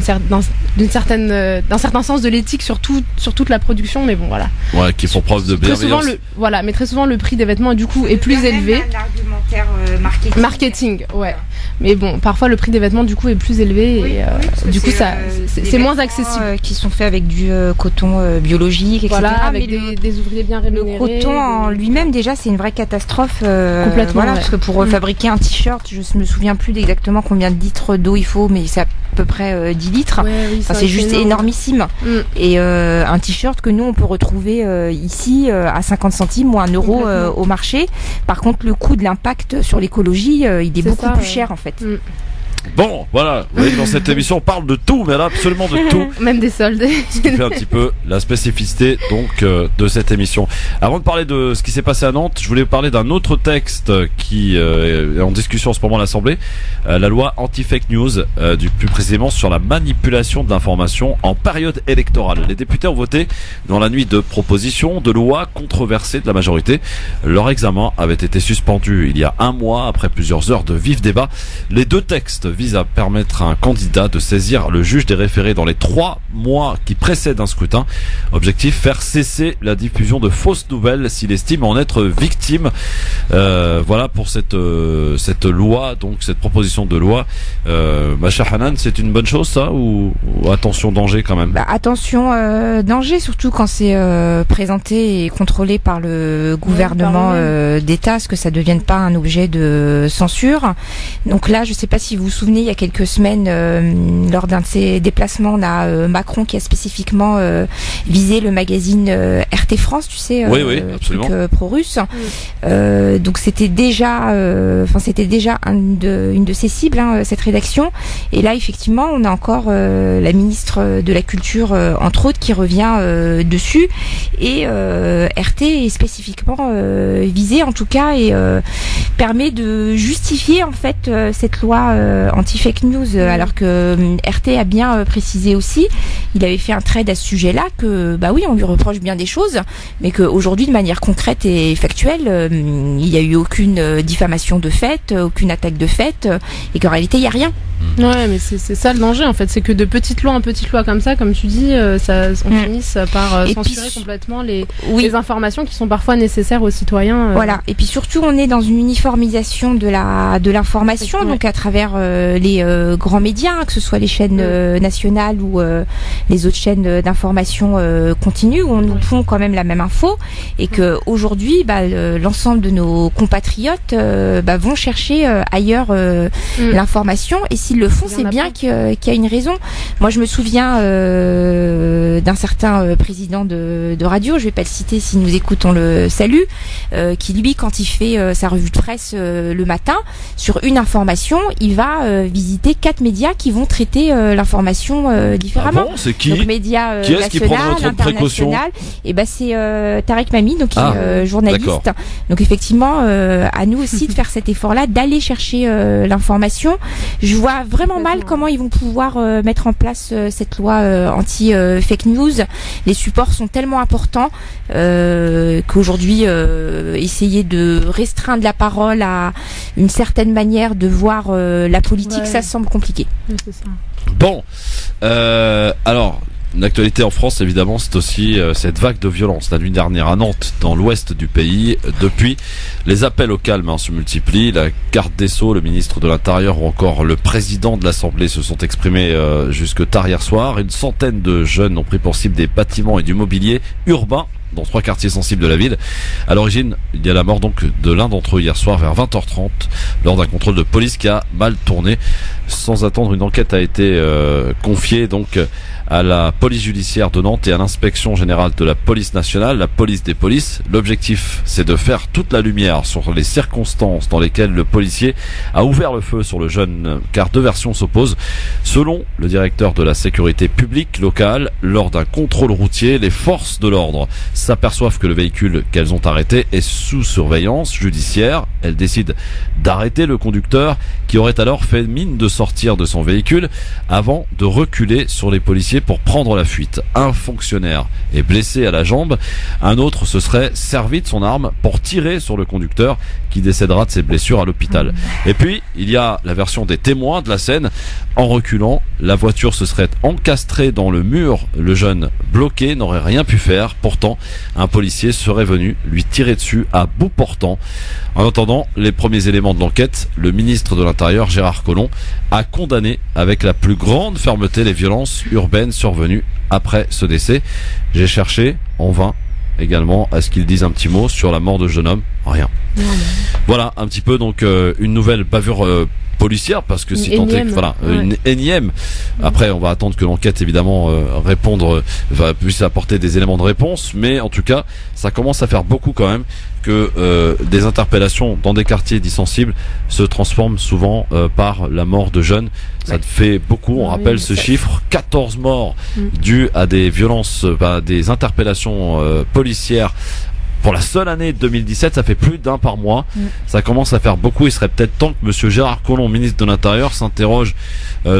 certain sens de l'éthique sur toute la production, mais bon voilà. Ouais, qui font preuve de bienveillance. Mais très souvent le prix des vêtements du coup est plus élevé. Un argumentaire marketing, ouais. Mais bon, parfois le prix des vêtements du coup est plus élevé et du coup c'est moins accessible. Qui sont faits avec du coton biologique, etc. Voilà, avec des ouvriers bien rémunérés. Le coton en lui-même déjà c'est une vraie catastrophe. Complètement. Voilà, parce que pour fabriquer un t-shirt, je me souviens plus exactement combien de litres d'eau il faut, mais c'est à peu près 10 litres. Ouais, oui, c'est juste énormissime. Et un t-shirt que nous on peut retrouver ici à 50 centimes ou 1 euro au marché. Par contre le coût de l'impact sur l'écologie il est beaucoup plus cher en fait. Bon, voilà, vous voyez, dans cette émission on parle de tout, mais là absolument de tout. Même des soldes. Ce qui fait un petit peu la spécificité donc de cette émission. Avant de parler de ce qui s'est passé à Nantes, je voulais parler d'un autre texte qui est en discussion en ce moment à l'Assemblée, la loi anti-fake news, plus précisément sur la manipulation de l'information en période électorale. Les députés ont voté dans la nuit de propositions de loi controversées de la majorité. Leur examen avait été suspendu il y a 1 mois après plusieurs heures de vifs débats. Les deux textes visent à permettre à un candidat de saisir le juge des référés dans les 3 mois qui précèdent un scrutin. Objectif, faire cesser la diffusion de fausses nouvelles s'il estime en être victime. Voilà pour cette loi, donc cette proposition de loi. Ma chère Hanan, c'est une bonne chose ça ou attention danger quand même? Attention danger, surtout quand c'est présenté et contrôlé par le gouvernement d'État, ce que ça devienne pas un objet de censure. Donc là, je sais pas si vous vous souvenez, il y a quelques semaines, lors d'un de ses déplacements, on a Macron qui a spécifiquement visé le magazine RT France, tu sais, oui, absolument. Pro-russe. Donc c'était déjà, une de ses cibles, cette rédaction. Et là, effectivement, on a encore la ministre de la Culture, entre autres, qui revient dessus. Et RT est spécifiquement visé, en tout cas, et permet de justifier en fait cette loi anti-fake news, alors que RT a bien précisé aussi, il avait fait un trade à ce sujet-là, que bah oui, on lui reproche bien des choses, mais qu'aujourd'hui, de manière concrète et factuelle, il n'y a eu aucune diffamation de fait, aucune attaque de fait, et qu'en réalité, il n'y a rien. Ouais, mais c'est ça le danger en fait, c'est que de petites lois en petites lois comme ça, comme tu dis, on finisse par censurer complètement les informations qui sont parfois nécessaires aux citoyens. Voilà, et puis surtout on est dans une uniformisation de l'information, donc à travers les grands médias, que ce soit les chaînes nationales ou les autres chaînes d'information continue, où on nous font quand même la même info, et que aujourd'hui l'ensemble de nos compatriotes vont chercher ailleurs l'information, et s'ils le font, c'est bien qu'il y a une raison. Moi, je me souviens d'un certain président de radio, je vais pas le citer, s'il nous écoute, on le salue, qui lui, quand il fait sa revue de presse le matin, sur une information, il va visiter 4 médias qui vont traiter l'information différemment. Ah bon, c'est qui? Donc médias qui est-ce qui prendra trop de précautions? Et c'est Tarek Mami, donc journaliste. D'accord. Donc effectivement, à nous aussi de faire cet effort-là, d'aller chercher l'information. Je vois vraiment mal comment ils vont pouvoir mettre en place cette loi anti-fake news. Les supports sont tellement importants qu'aujourd'hui, essayer de restreindre la parole à une certaine manière de voir la politique, ça semble compliqué. C'est ça. Bon, alors... Une actualité en France, évidemment, c'est aussi cette vague de violence. La nuit dernière à Nantes, dans l'ouest du pays. Depuis, les appels au calme se multiplient. La garde des Sceaux, le ministre de l'Intérieur ou encore le président de l'Assemblée se sont exprimés jusque tard hier soir. Une centaine de jeunes ont pris pour cible des bâtiments et du mobilier urbain dans 3 quartiers sensibles de la ville. À l'origine, il y a la mort donc de l'un d'entre eux hier soir vers 20h30 lors d'un contrôle de police qui a mal tourné. Sans attendre, une enquête a été confiée donc à la police judiciaire de Nantes et à l'inspection générale de la police nationale, la police des polices. L'objectif, c'est de faire toute la lumière sur les circonstances dans lesquelles le policier a ouvert le feu sur le jeune, car 2 versions s'opposent. Selon le directeur de la sécurité publique locale, lors d'un contrôle routier, les forces de l'ordre s'aperçoivent que le véhicule qu'elles ont arrêté est sous surveillance judiciaire. Elles décident d'arrêter le conducteur qui aurait alors fait mine de sortir de son véhicule avant de reculer sur les policiers pour prendre la fuite. Un fonctionnaire est blessé à la jambe, un autre se serait servi de son arme pour tirer sur le conducteur qui décédera de ses blessures à l'hôpital. Et puis, il y a la version des témoins de la scène. En reculant, la voiture se serait encastrée dans le mur. Le jeune, bloqué, n'aurait rien pu faire. Pourtant, un policier serait venu lui tirer dessus à bout portant. En attendant les premiers éléments de l'enquête, le ministre de l'Intérieur, Gérard Collomb, a condamné avec la plus grande fermeté les violences urbaines survenues après ce décès. J'ai cherché en vain également à ce qu'ils disent un petit mot sur la mort de ce jeune homme. Rien. Voilà un petit peu donc une nouvelle bavure policière, parce que si tant est que une énième. Après, on va attendre que l'enquête évidemment puisse apporter des éléments de réponse, mais en tout cas, ça commence à faire beaucoup quand même que des interpellations dans des quartiers dits sensibles se transforment souvent par la mort de jeunes. Ça fait beaucoup, on rappelle ce chiffre, 14 morts dues à des violences, des interpellations policières. Pour la seule année 2017, ça fait plus d'1 par mois. Ça commence à faire beaucoup. Il serait peut-être temps que monsieur Gérard Collomb, ministre de l'Intérieur, s'interroge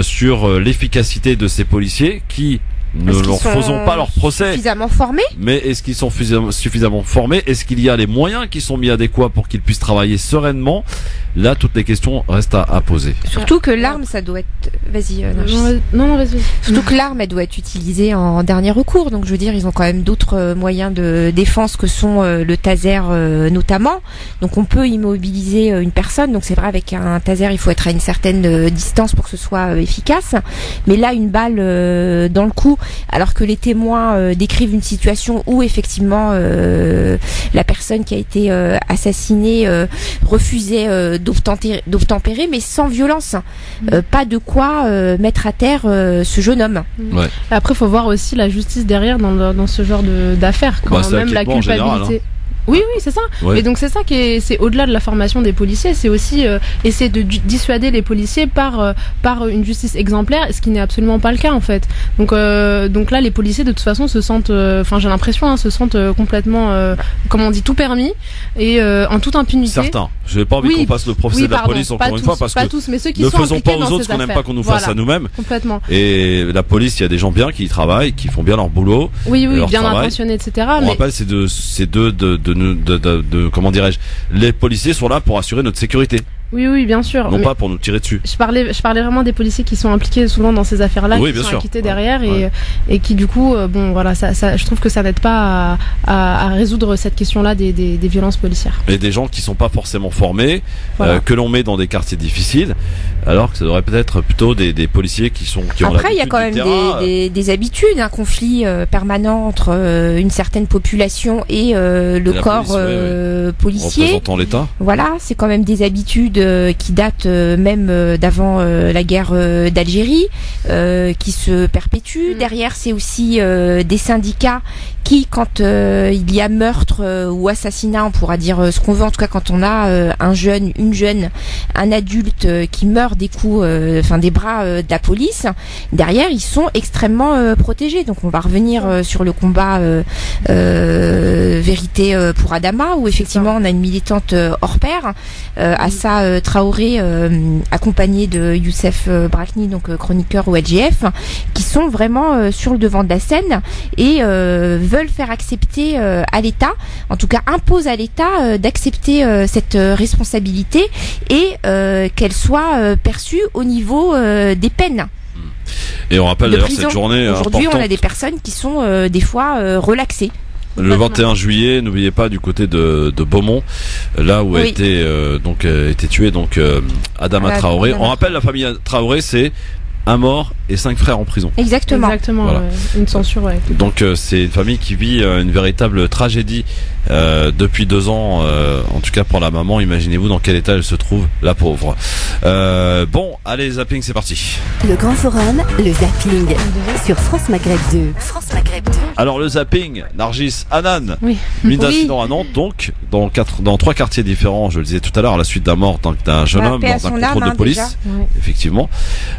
sur l'efficacité de ces policiers qui ne leur faisons pas leur procès. Suffisamment formés. Mais est-ce qu'ils sont suffisamment formés? Est-ce qu'il y a les moyens qui sont mis adéquats pour qu'ils puissent travailler sereinement? Là, toutes les questions restent à poser. Surtout que l'arme, ça doit être... Vas-y, non, vas-y. Surtout que l'arme, elle doit être utilisée en dernier recours. Donc, je veux dire, ils ont quand même d'autres moyens de défense que sont le taser notamment. Donc, on peut immobiliser une personne. Donc, c'est vrai, avec un taser, il faut être à une certaine distance pour que ce soit efficace. Mais là, une balle dans le cou, alors que les témoins décrivent une situation où, effectivement, la personne qui a été assassinée refusait d'obtempérer, mais sans violence. Pas de quoi mettre à terre ce jeune homme. Ouais. Après, il faut voir aussi la justice derrière dans ce genre d'affaires, quand même la culpabilité. Général, hein. Oui, c'est ça. Ouais. Et donc c'est ça c'est au-delà de la formation des policiers, c'est aussi essayer de dissuader les policiers par une justice exemplaire, ce qui n'est absolument pas le cas en fait. Donc là, les policiers de toute façon se sentent, j'ai l'impression, se sentent complètement, comme on dit, tout permis et en toute impunité. Certains. J'ai pas envie qu'on passe le procès de la police encore une fois parce que tous, mais ceux qui ne sont faisons pas impliqués aux dans autres ce ces qu'on n'aime affaires. pas qu'on nous fasse à nous-mêmes. Complètement. Et la police, il y a des gens bien qui y travaillent, qui font bien leur boulot. Oui, leur bien travail. intentionnés, etc. On rappelle, comment dirais-je, les policiers sont là pour assurer notre sécurité. Oui, bien sûr. Non pas pour nous tirer dessus. Je parlais vraiment des policiers qui sont impliqués souvent dans ces affaires-là, oui, qui sont acquittés derrière ouais. et qui du coup, je trouve que ça n'aide pas à résoudre cette question-là des violences policières. Et des gens qui sont pas forcément formés, voilà. Que l'on met dans des quartiers difficiles, alors que ça devrait peut-être plutôt des policiers qui ont Après, il y a quand même des habitudes, un conflit permanent entre une certaine population et le corps policier. Représentant l'État. Voilà, c'est quand même des habitudes qui datent même d'avant la guerre d'Algérie, qui se perpétuent. Derrière, c'est aussi des syndicats qui, quand il y a meurtre ou assassinat, on pourra dire ce qu'on veut, en tout cas quand on a un jeune, une jeune, un adulte qui meurt des coups, des bras de la police, derrière ils sont extrêmement protégés. Donc on va revenir sur le combat vérité pour Adama, où effectivement on a une militante hors pair, Assa Traoré, accompagnée de Youssef Brakni, donc chroniqueur au LGF, qui sont vraiment sur le devant de la scène et veulent faire accepter à l'État, en tout cas imposent à l'État d'accepter cette responsabilité et qu'elle soit perçue au niveau des peines. Et on rappelle d'ailleurs cette journée aujourd'hui, importante. on a des personnes qui sont des fois relaxées. Le 21 juillet, n'oubliez pas, du côté de Beaumont, là où a été tué Adama Traoré. On rappelle, la famille Traoré, c'est un mort et 5 frères en prison. Exactement. Voilà. Une censure, ouais. Donc c'est une famille qui vit une véritable tragédie depuis 2 ans, en tout cas pour la maman. Imaginez-vous dans quel état elle se trouve, la pauvre. Bon, allez, zapping, c'est parti. Le grand forum, le zapping sur France Maghreb 2. France Maghreb 2. Alors le zapping, Nargis, Hanan, oui. mine d'incident à Nantes, donc dans 3 quartiers différents, je le disais tout à l'heure, à la suite d'un mort d'un jeune homme lors d'un contrôle de police, effectivement.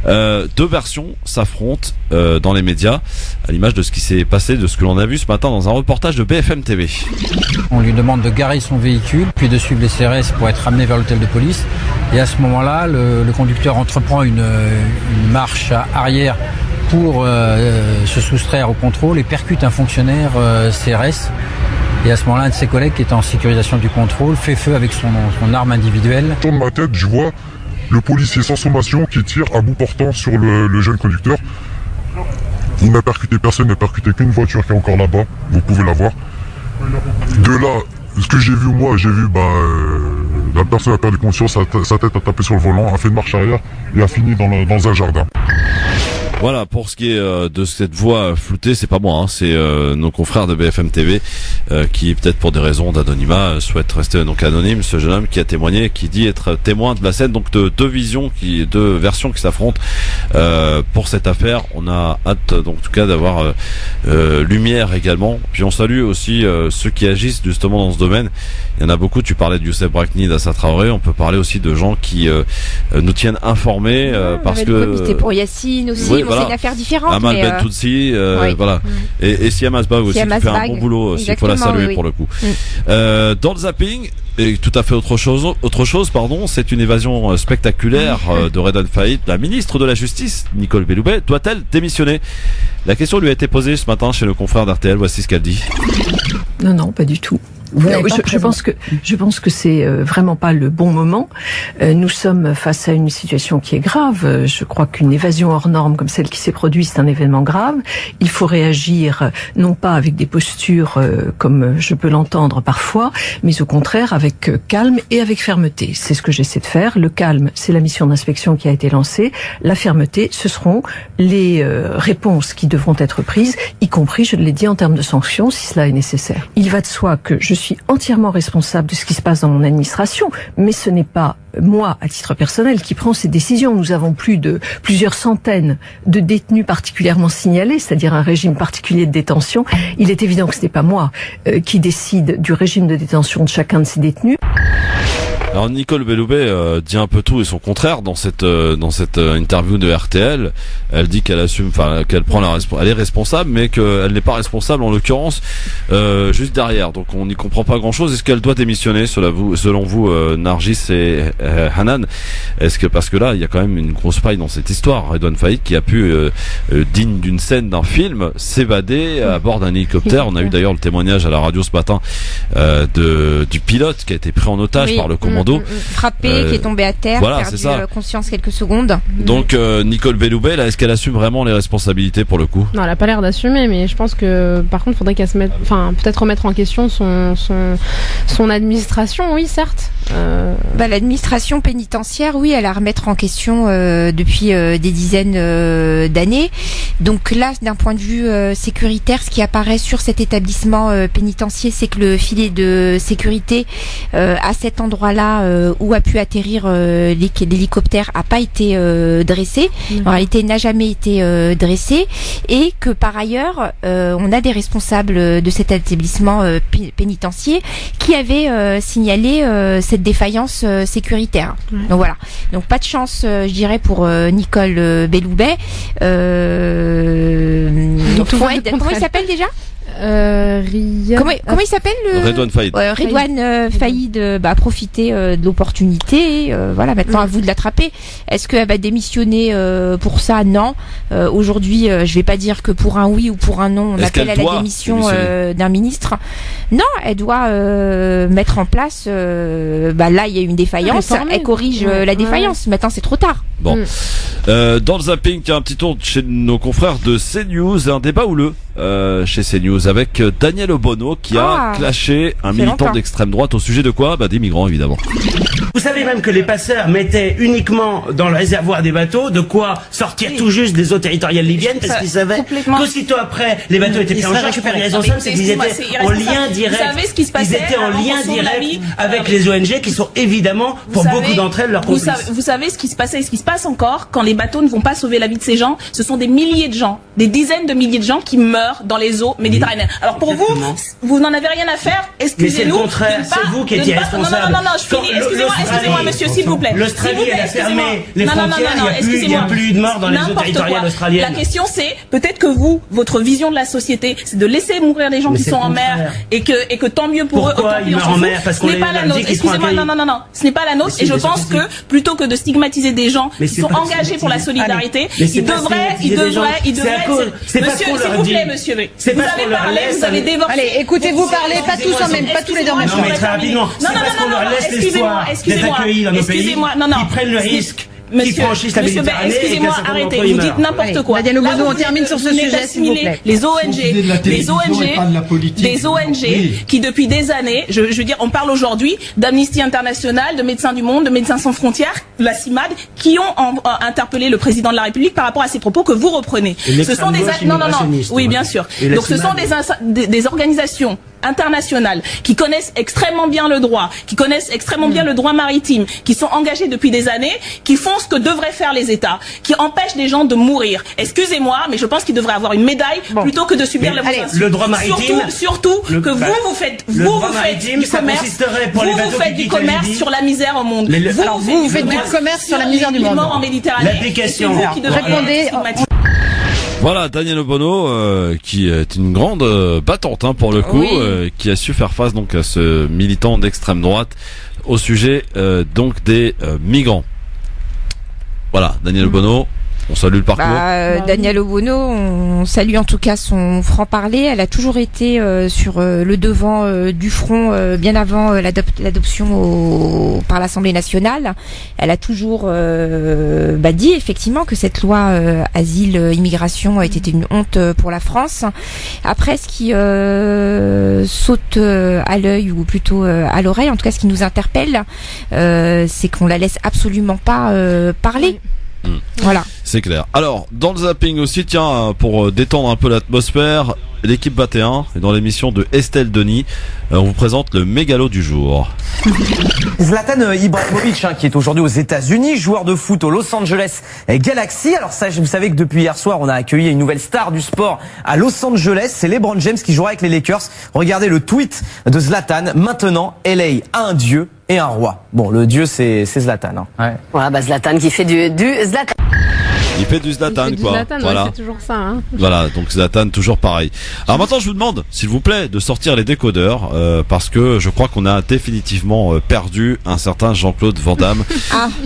2 versions s'affrontent dans les médias, à l'image de ce qui s'est passé, de ce que l'on a vu ce matin dans un reportage de BFM TV. On lui demande de garer son véhicule, puis de suivre les CRS pour être ramené vers l'hôtel de police. Et à ce moment-là, le conducteur entreprend une marche arrière pour se soustraire au contrôle et percute un fonctionnaire CRS. Et à ce moment-là, un de ses collègues qui est en sécurisation du contrôle fait feu avec son arme individuelle. Je tourne ma tête, je vois le policier sans sommation qui tire à bout portant sur le jeune conducteur. Il n'a percuté personne, il n'a percuté qu'une voiture qui est encore là-bas, vous pouvez la voir. De là, ce que j'ai vu, moi, la personne a perdu conscience, sa tête a tapé sur le volant, a fait une marche arrière et a fini dans un jardin. Voilà, pour ce qui est de cette voix floutée, c'est pas moi, hein, c'est nos confrères de BFM TV qui, peut-être pour des raisons d'anonymat, souhaitent rester donc anonyme. Ce jeune homme qui a témoigné, qui dit être témoin de la scène, donc de 2 versions qui s'affrontent pour cette affaire. On a hâte, donc en tout cas, d'avoir lumière également. Puis on salue aussi ceux qui agissent justement dans ce domaine. Il y en a beaucoup. Tu parlais de Youssef Brakni, d'Assa Traoré. On peut parler aussi de gens qui nous tiennent informés parce que c'était pour Yacine aussi. Oui, c'est une affaire différente. Amal Bentoutsi, voilà. Et Siam Asbag aussi, qui fait un bon boulot, il faut la saluer pour le coup. Dans le zapping, et tout à fait autre chose, pardon, c'est une évasion spectaculaire de Reda Faïd. La ministre de la Justice, Nicole Belloubet, doit-elle démissionner? La question lui a été posée ce matin chez nos confrères d'RTL. Voici ce qu'elle dit. Non, pas du tout. Je pense que c'est vraiment pas le bon moment. Nous sommes face à une situation qui est grave. Je crois qu'une évasion hors norme comme celle qui s'est produite, c'est un événement grave. Il faut réagir non pas avec des postures comme je peux l'entendre parfois, mais au contraire avec calme et avec fermeté. C'est ce que j'essaie de faire. Le calme, c'est la mission d'inspection qui a été lancée. La fermeté, ce seront les réponses qui devront être prises, y compris, je l'ai dit, en termes de sanctions, si cela est nécessaire. Il va de soi que je suis entièrement responsable de ce qui se passe dans mon administration, mais ce n'est pas moi, à titre personnel, qui prend ces décisions. Nous avons plusieurs centaines de détenus particulièrement signalés, c'est-à-dire un régime particulier de détention. Il est évident que ce n'est pas moi qui décide du régime de détention de chacun de ces détenus. Alors Nicole Belloubet dit un peu tout et son contraire dans cette interview de RTL. Elle dit qu'elle assume, enfin qu'elle prend elle est responsable, mais qu'elle n'est pas responsable en l'occurrence juste derrière. Donc on n'y comprend pas grand-chose. Est-ce qu'elle doit démissionner selon vous, Nargis et Hanan? Est-ce que parce que là il y a quand même une grosse faille dans cette histoire. Redouane Faïd qui a pu digne d'une scène d'un film s'évader à bord d'un hélicoptère. On a eu d'ailleurs le témoignage à la radio ce matin du pilote qui a été pris en otage par le commando, frappé, qui est tombé à terre, voilà, perdu conscience quelques secondes. Donc Nicole Belloubet, là, est-ce qu'elle assume vraiment les responsabilités pour le coup? Non, elle a pas l'air d'assumer, mais je pense que par contre, faudrait qu'elle se mette, enfin, peut-être remettre en question son administration, oui, certes. L'administration pénitentiaire, oui, elle a à remettre en question depuis des dizaines d'années. Donc là, d'un point de vue sécuritaire, ce qui apparaît sur cet établissement pénitentiaire, c'est que le filet de sécurité à cet endroit-là où a pu atterrir l'hélicoptère a pas été dressé. En réalité, n'a jamais été dressé, et que par ailleurs, on a des responsables de cet établissement pénitentiaire qui avaient signalé cette défaillance sécuritaire. Donc voilà. Donc pas de chance, je dirais, pour Nicole Belloubet. Comment il s'appelle déjà? Comment il s'appelle Redouane Faïd. Redouane Faïd a profité de l'opportunité. Voilà, maintenant à vous de l'attraper. Est-ce qu'elle va démissionner pour ça? Non. Aujourd'hui, je vais pas dire que pour un oui ou pour un non, on appelle à la démission d'un ministre. Non, elle doit mettre en place. Là, il y a eu une défaillance. Elle corrige la défaillance. Maintenant, c'est trop tard. Bon. Dans le zapping, il y a un petit tour chez nos confrères de CNews, un débat houleux chez CNews avec Daniel Obono qui a clashé un militant d'extrême droite au sujet de quoi? Des migrants, évidemment. Vous savez même que les passeurs mettaient uniquement dans le réservoir des bateaux de quoi sortir tout juste des eaux territoriales libyennes, parce qu'ils savaient qu'aussitôt après les bateaux étaient pris en charge. Ce qui est irresponsable, c'est qu'ils étaient en lien direct. Ils étaient en lien direct avec les ONG qui sont évidemment, pour beaucoup d'entre elles, leurs complices. Vous savez ce qui se passait et ce qui se passe encore quand les bateaux ne vont pas sauver la vie de ces gens. Ce sont des milliers de gens, des dizaines de milliers de gens qui meurent dans les eaux méditerranéennes. Alors pour vous, vous n'en avez rien à faire. Excusez-nous. Mais c'est le contraire. C'est vous qui êtes irresponsable. Non, je finis. Excusez-moi, monsieur, s'il vous plaît. L'Australie, elle a fermé les frontières. Il n'y a plus eu de morts dans les eaux territoriales australiennes. La question, c'est peut-être que vous, votre vision de la société, c'est de laisser mourir les gens qui sont en mer et que tant mieux pour eux. Pourquoi ils meurent en mer? Parce qu'on n'est pas la nôtre. Excusez-moi, non, ce n'est pas la nôtre. Et je pense que plutôt que de stigmatiser des gens qui sont engagés pour la solidarité, ils devraient. Monsieur, s'il vous plaît, monsieur. Vous avez parlé, vous avez dévoré. Allez, écoutez-vous parler, pas tous en même, pas tous les deux en même temps. Non, mais très rapidement. C'est parce qu'on leur laisse l'espoir d'être accueillis dans nos pays, qui prennent le risque. Monsieur, excusez-moi, arrêtez, vous dites n'importe quoi. Daniel Obono, on termine sur ce sujet, s'il vous plaît. Les ONG qui depuis des années, je veux dire, on parle aujourd'hui d'Amnesty International, de Médecins du Monde, de Médecins sans frontières, la CIMAD, qui ont interpellé le président de la République par rapport à ces propos que vous reprenez. Ce sont des oui, bien sûr. Donc ce sont des organisations internationales qui connaissent extrêmement bien le droit, qui connaissent extrêmement bien le droit maritime, qui sont engagées depuis des années, qui font ce que devraient faire les États, qui empêchent les gens de mourir. Excusez-moi, mais je pense qu'ils devraient avoir une médaille plutôt que de subir la violence. Le droit maritime, surtout que vous faites du commerce sur la misère au monde. Vous faites du commerce sur la misère du monde. En Méditerranée. Répondez. Voilà, Daniel Obono, qui est une grande battante pour le coup, qui a su faire face donc à ce militant d'extrême droite au sujet donc des migrants. Voilà, Daniel Obono. On salue le parcours. Daniel Obono, on salue en tout cas son franc-parler. Elle a toujours été sur le devant du front bien avant l'adoption par l'Assemblée nationale. Elle a toujours dit effectivement que cette loi asile-immigration a été une honte pour la France. Après, ce qui saute à l'œil ou plutôt à l'oreille, en tout cas ce qui nous interpelle, c'est qu'on la laisse absolument pas parler. Voilà. C'est clair. Alors, dans le zapping aussi, tiens, pour détendre un peu l'atmosphère, l'équipe 21 et dans l'émission de Estelle Denis, on vous présente le mégalo du jour. Zlatan Ibrahimovic, qui est aujourd'hui aux États-Unis, joueur de foot au Los Angeles Galaxy. Alors ça, vous savez que depuis hier soir, on a accueilli une nouvelle star du sport à Los Angeles. C'est LeBron James qui jouera avec les Lakers. Regardez le tweet de Zlatan. Maintenant, LA a un dieu et un roi. Bon, le dieu, c'est Zlatan. Hein. Ouais, Zlatan qui fait du Zlatan. Il fait du Zlatan, quoi. Zlatan, voilà. Ouais, c'est toujours ça. Hein. Voilà, donc Zlatan toujours pareil. Alors maintenant, je vous demande, s'il vous plaît, de sortir les décodeurs parce que je crois qu'on a définitivement perdu un certain Jean-Claude Van Damme.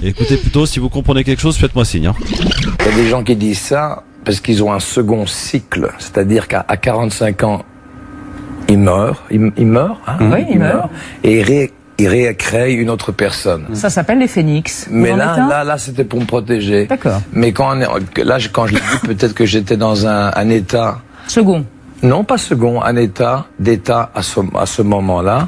Écoutez plutôt, si vous comprenez quelque chose, faites-moi signe. Hein. Il y a des gens qui disent ça parce qu'ils ont un second cycle, c'est-à-dire qu'à 45 ans, ils meurent, hein, oui, ils meurent. Et il récrée une autre personne. Ça s'appelle les phénix. Mais là, c'était pour me protéger. D'accord. Mais quand je l'ai dit, peut-être que j'étais dans un état. Second. Non, pas second, un état d'état à ce moment-là.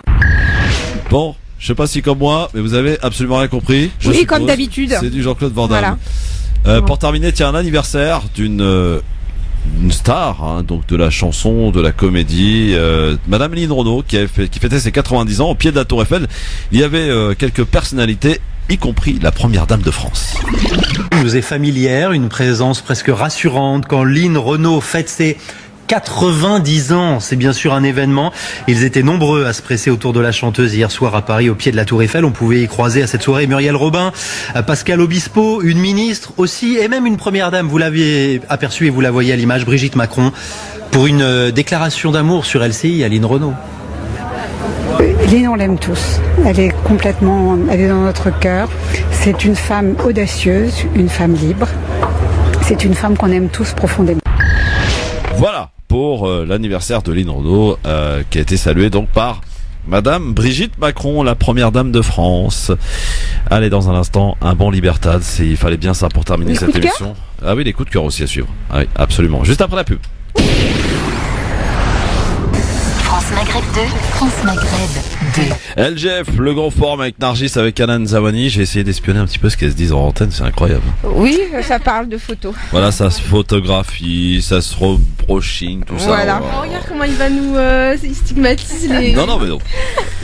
Bon, je sais pas si comme moi, mais vous avez absolument rien compris. Oui, comme d'habitude. C'est du Jean-Claude Van Damme. Voilà. Pour terminer, tiens, un anniversaire d'une star, hein, donc de la chanson, de la comédie, Madame Lynn Renaud, qui fêtait ses 90 ans au pied de la Tour Eiffel. Il y avait quelques personnalités, y compris la première dame de France. Elle nous est familière, une présence presque rassurante quand Lynn Renaud fête ses 90 ans, c'est bien sûr un événement. Ils étaient nombreux à se presser autour de la chanteuse hier soir à Paris au pied de la Tour Eiffel. On pouvait y croiser à cette soirée Muriel Robin, Pascal Obispo, une ministre aussi et même une première dame. Vous l'aviez aperçue et vous la voyez à l'image, Brigitte Macron, pour une déclaration d'amour sur LCI à Lynn Renaud. Lynn, on l'aime tous. Elle est dans notre cœur. C'est une femme audacieuse, une femme libre. C'est une femme qu'on aime tous profondément. Voilà pour l'anniversaire de Lynn Renaud qui a été salué donc par Madame Brigitte Macron, la première dame de France. Allez, dans un instant, un bon Libertad, il fallait bien ça pour terminer cette émission. Ah oui, les coups de cœur aussi à suivre. Ah oui, absolument. Juste après la pub. France Maghreb 2, France Maghreb 2. LGF, le grand forum avec Nargis, avec Anan Zawani. J'ai essayé d'espionner un petit peu ce qu'elles se disent en antenne, c'est incroyable. Oui, ça parle de photos. Voilà, ça se photographie, ça se rebroching, tout ça. Voilà. Oh, regarde comment il va nous stigmatiser les... Non, mais non.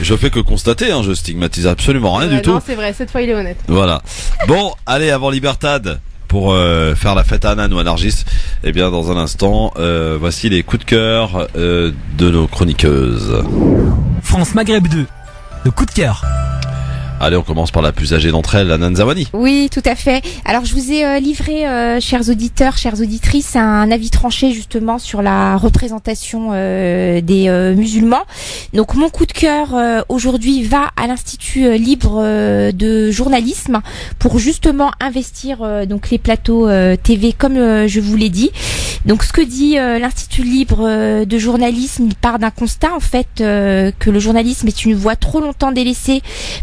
Je fais que constater, hein, je stigmatise absolument rien du tout. Non, c'est vrai, cette fois il est honnête. Voilà. Bon, allez, avant Libertad, pour faire la fête à Anan ou à Nargis, eh bien dans un instant, voici les coups de cœur de nos chroniqueuses. France Maghreb 2, le coup de cœur. Allez, on commence par la plus âgée d'entre elles, Anan Zawani. Oui, tout à fait. Alors, je vous ai livré, chers auditeurs, chères auditrices, un avis tranché justement sur la représentation des musulmans. Donc, mon coup de cœur aujourd'hui va à l'Institut libre de journalisme pour justement investir donc les plateaux TV comme je vous l'ai dit. Donc, ce que dit l'Institut libre de journalisme, il part d'un constat en fait que le journalisme est une voie trop longtemps délaissée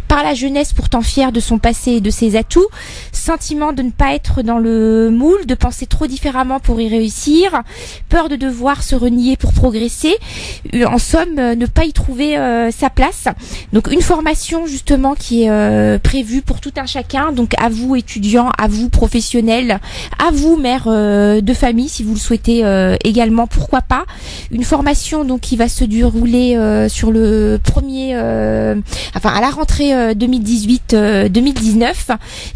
par la jeunesse pourtant fière de son passé et de ses atouts, sentiment de ne pas être dans le moule, de penser trop différemment pour y réussir, peur de devoir se renier pour progresser, en somme ne pas y trouver sa place. Donc une formation justement qui est prévue pour tout un chacun, donc à vous étudiants, à vous professionnels, à vous mères de famille si vous le souhaitez également, pourquoi pas. Une formation donc qui va se dérouler sur le premier, à la rentrée 2018-2019.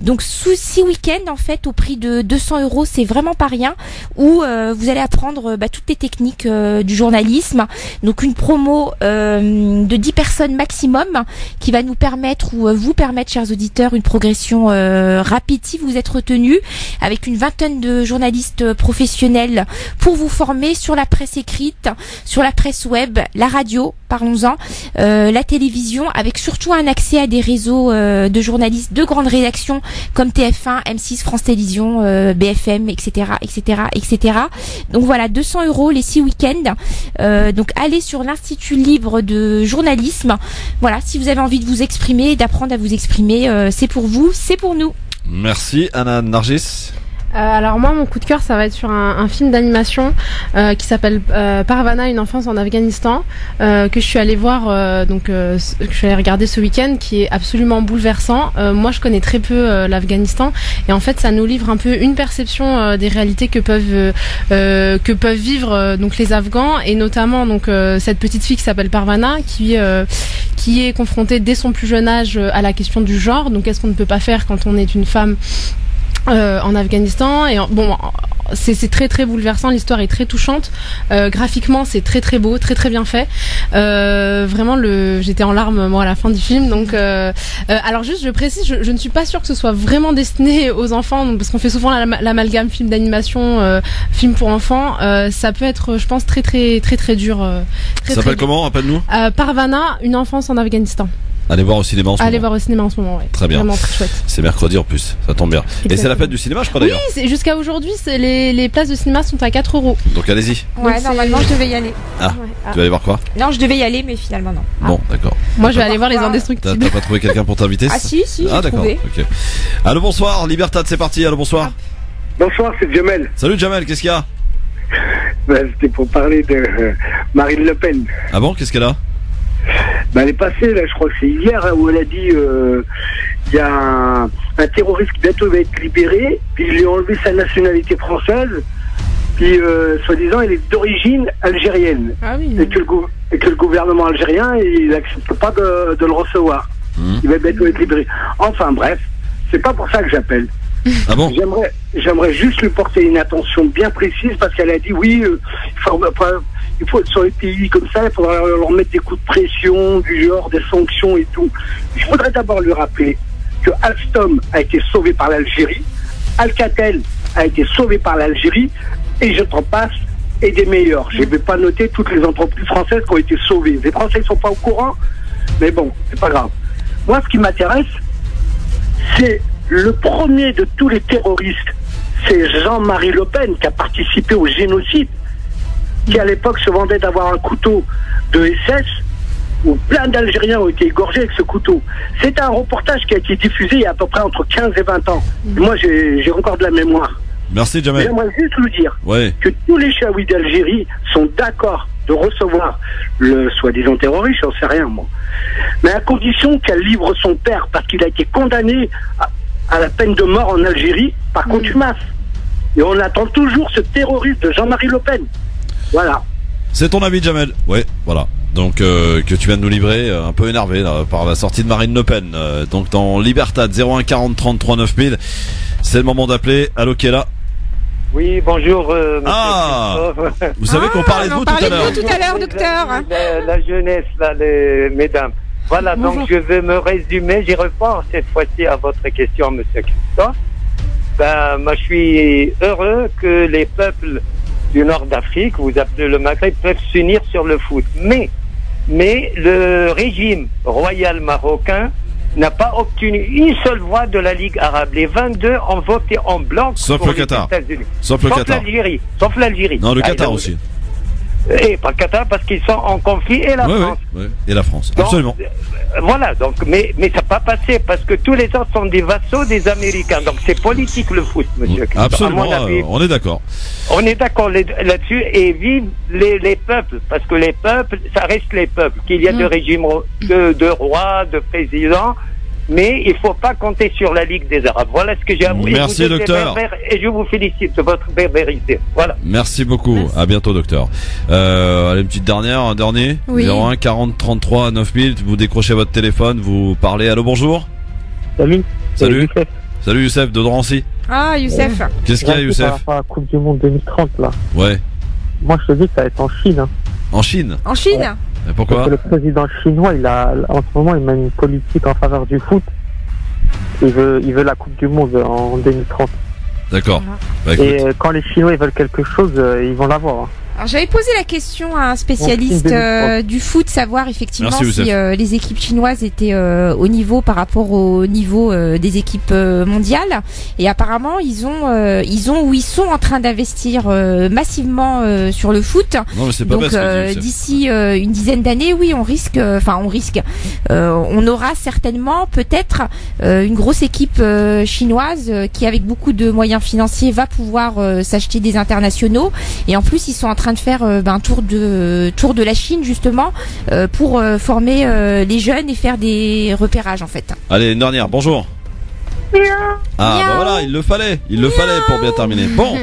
Donc sous 6 week-ends en fait au prix de 200 €, c'est vraiment pas rien. Où vous allez apprendre toutes les techniques du journalisme. Donc une promo de 10 personnes maximum qui va nous permettre ou vous permettre, chers auditeurs, une progression rapide si vous êtes retenus, avec une vingtaine de journalistes professionnels pour vous former sur la presse écrite, sur la presse web, la radio, parlons-en, la télévision, avec surtout un accès à des réseaux de journalistes de grandes rédactions comme TF1, M6, France Télévisions, BFM, etc., etc., etc. Donc voilà, 200 € les 6 week-ends. Donc allez sur l'Institut libre de journalisme. Voilà, si vous avez envie de vous exprimer, d'apprendre à vous exprimer, c'est pour vous, c'est pour nous. Merci, Anna. Nargis. Alors moi, mon coup de cœur, ça va être sur un film d'animation qui s'appelle Parvana, une enfance en Afghanistan, que je suis allée voir, que je suis allée regarder ce week-end, qui est absolument bouleversant. Moi, je connais très peu l'Afghanistan, et en fait, ça nous livre un peu une perception des réalités que peuvent vivre donc les Afghans, et notamment donc cette petite fille qui s'appelle Parvana, qui est confrontée dès son plus jeune âge à la question du genre. Donc, qu'est-ce qu'on ne peut pas faire quand on est une femme en Afghanistan, et bon, c'est très très bouleversant, l'histoire est très touchante, graphiquement c'est très très beau, très très bien fait, vraiment j'étais en larmes moi à la fin du film. Donc alors juste je précise, je ne suis pas sûre que ce soit vraiment destiné aux enfants, donc, parce qu'on fait souvent l'amalgame film d'animation, film pour enfants, ça peut être, je pense, très très très très dur. Ça s'appelle comment, rappelle-nous? Parvana, une enfance en Afghanistan. Allez voir au cinéma en ce moment. Allez voir au cinéma en ce moment, ouais. Très bien. Vraiment très chouette. C'est mercredi en plus, ça tombe bien. Exactement. Et c'est la fête du cinéma, je crois d'ailleurs. Oui, jusqu'à aujourd'hui, les places de cinéma sont à 4 €. Donc allez-y. Ouais, normalement je devais y aller. Ah, tu vas aller voir quoi? Non, je devais y aller, mais finalement non. Bon, d'accord. Moi je vais aller voir Les Indestructibles. T'as pas trouvé quelqu'un pour t'inviter? Ah si, j'ai trouvé. Ok. Allô, bonsoir, Libertad, c'est parti, allô, bonsoir. Bonsoir, c'est Jamel. Salut Jamel, qu'est-ce qu'il y a? C'était pour parler de Marine Le Pen. Ah bon, qu'est-ce qu'elle a? Elle est passée, là, je crois que c'est hier, où elle a dit il y a un terroriste qui bientôt va être libéré, puis il lui a enlevé sa nationalité française, puis soi-disant il est d'origine algérienne. Ah oui. Et que le gouvernement algérien, il n'accepte pas de le recevoir. Il va bientôt être libéré. Enfin bref, c'est pas pour ça que j'appelle. Ah bon? J'aimerais juste lui porter une attention bien précise, parce qu'elle a dit oui, il faut sur les pays comme ça, il faudra leur mettre des coups de pression, du genre des sanctions et tout. Je voudrais d'abord lui rappeler que Alstom a été sauvé par l'Algérie, Alcatel a été sauvé par l'Algérie, et je t'en passe, et des meilleurs. Je ne vais pas noter toutes les entreprises françaises qui ont été sauvées. Les Français ne sont pas au courant, mais bon, c'est pas grave. Moi, ce qui m'intéresse, c'est le premier de tous les terroristes. C'est Jean-Marie Le Pen qui a participé au génocide, qui à l'époque se vendait d'avoir un couteau de SS où plein d'Algériens ont été égorgés avec ce couteau. C'est un reportage qui a été diffusé il y a à peu près entre 15 et 20 ans. Et moi, j'ai encore de la mémoire. Merci Jamel. J'aimerais juste lui dire que tous les Chaouis d'Algérie sont d'accord de recevoir le soi-disant terroriste, j'en sais rien moi. Mais à condition qu'elle livre son père, parce qu'il a été condamné à la peine de mort en Algérie par contumace. Et on attend toujours ce terroriste de Jean-Marie Le Pen. Voilà. C'est ton avis, Jamel. Ouais, voilà. Donc que tu viens de nous livrer, un peu énervé là, par la sortie de Marine Le Pen. Donc dans Libertad 01 40 33 9000, c'est le moment d'appeler. Allô, qui est là? Oui, bonjour. Vous savez qu'on parlait de vous tout à l'heure. tout à l'heure, docteur. La jeunesse, là, mesdames. Voilà, bonjour. Donc je vais me résumer. J'y réponds cette fois-ci à votre question, monsieur Christophe. Moi, je suis heureux que les peuples du nord d'Afrique, vous appelez le Maghreb, peuvent s'unir sur le foot. Mais le régime royal marocain n'a pas obtenu une seule voix de la Ligue arabe. Les 22 ont voté en blanc sauf pour le les Qatar. États-Unis. Sauf l'Algérie. Sauf l'Algérie. Non, le Qatar aussi. Et pas le Qatar parce qu'ils sont en conflit, et la France. Oui. Et la France, donc, absolument. Voilà, donc, mais ça n'a pas passé parce que tous les autres sont des vassaux des Américains. Donc c'est politique le foot, monsieur. Absolument, on est d'accord. On est d'accord là-dessus, et vive les peuples, parce que les peuples, ça reste les peuples. Qu'il y a de régimes de rois, de présidents, mais il ne faut pas compter sur la Ligue des Arabes. Voilà ce que j'ai à vous. Merci, docteur. Et je vous félicite de votre berbérité. Voilà. Merci beaucoup. Merci. À bientôt, docteur. Allez, une petite dernière, un dernier. Oui. 01 40 33 9000. Vous décrochez votre téléphone, vous parlez. Allô, bonjour. Salut. Salut. Salut Youssef de Drancy. Ah, Youssef. Qu'est-ce qu'il y a, Youssef? Par rapport à la Coupe du Monde 2030, là. Ouais. Moi, je te dis que ça va être en Chine. Hein. En Chine? En Chine? Ouais. Et pourquoi? Parce que le président chinois, en ce moment, il mène une politique en faveur du foot. Il veut la Coupe du Monde en 2030. D'accord. Et quand les Chinois ils veulent quelque chose, ils vont l'avoir. Hein. Alors j'avais posé la question à un spécialiste du foot, savoir effectivement si les équipes chinoises étaient au niveau par rapport au niveau des équipes mondiales. Et apparemment ils sont en train d'investir massivement sur le foot. Non, mais c'est pas donc d'ici une dizaine d'années, oui, on aura certainement peut-être une grosse équipe chinoise qui, avec beaucoup de moyens financiers, va pouvoir s'acheter des internationaux. Et en plus ils sont en train de faire un tour de la Chine justement pour former les jeunes et faire des repérages en fait. Allez, une dernière, bonjour. Ah bah voilà, il le fallait pour bien terminer. Bon,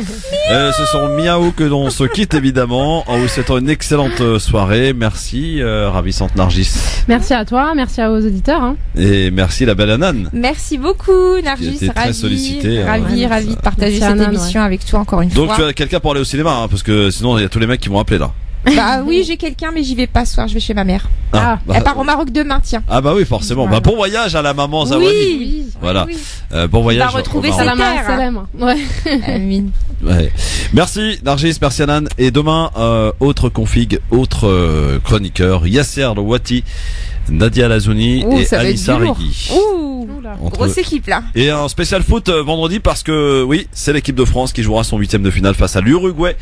ce sont Miaou que l'on se quitte évidemment en vous souhaitant une excellente soirée. Merci ravissante Nargis. Merci à toi, merci aux auditeurs. Hein. Et merci la belle Anan. Merci beaucoup Nargis, ravi de partager cette émission avec toi encore une fois. Donc tu as quelqu'un pour aller au cinéma hein, parce que sinon il y a tous les mecs qui vont appeler là. Bah oui, j'ai quelqu'un mais j'y vais pas ce soir, je vais chez ma mère. Elle part au Maroc demain, tiens. Ah bah oui, forcément. Voilà. Bah bon voyage à la maman Zawadi. Oui. Voilà. Bon voyage. On va retrouver sa terre. Ouais. Ouais. Merci Nargis, merci Anan. Et demain, autre config, autre chroniqueur, Yasser Louati, Nadia Lazouni et Alissa Rigui. Grosse équipe là. Et un spécial foot vendredi parce que oui, c'est l'équipe de France qui jouera son 8e de finale face à l'Uruguay.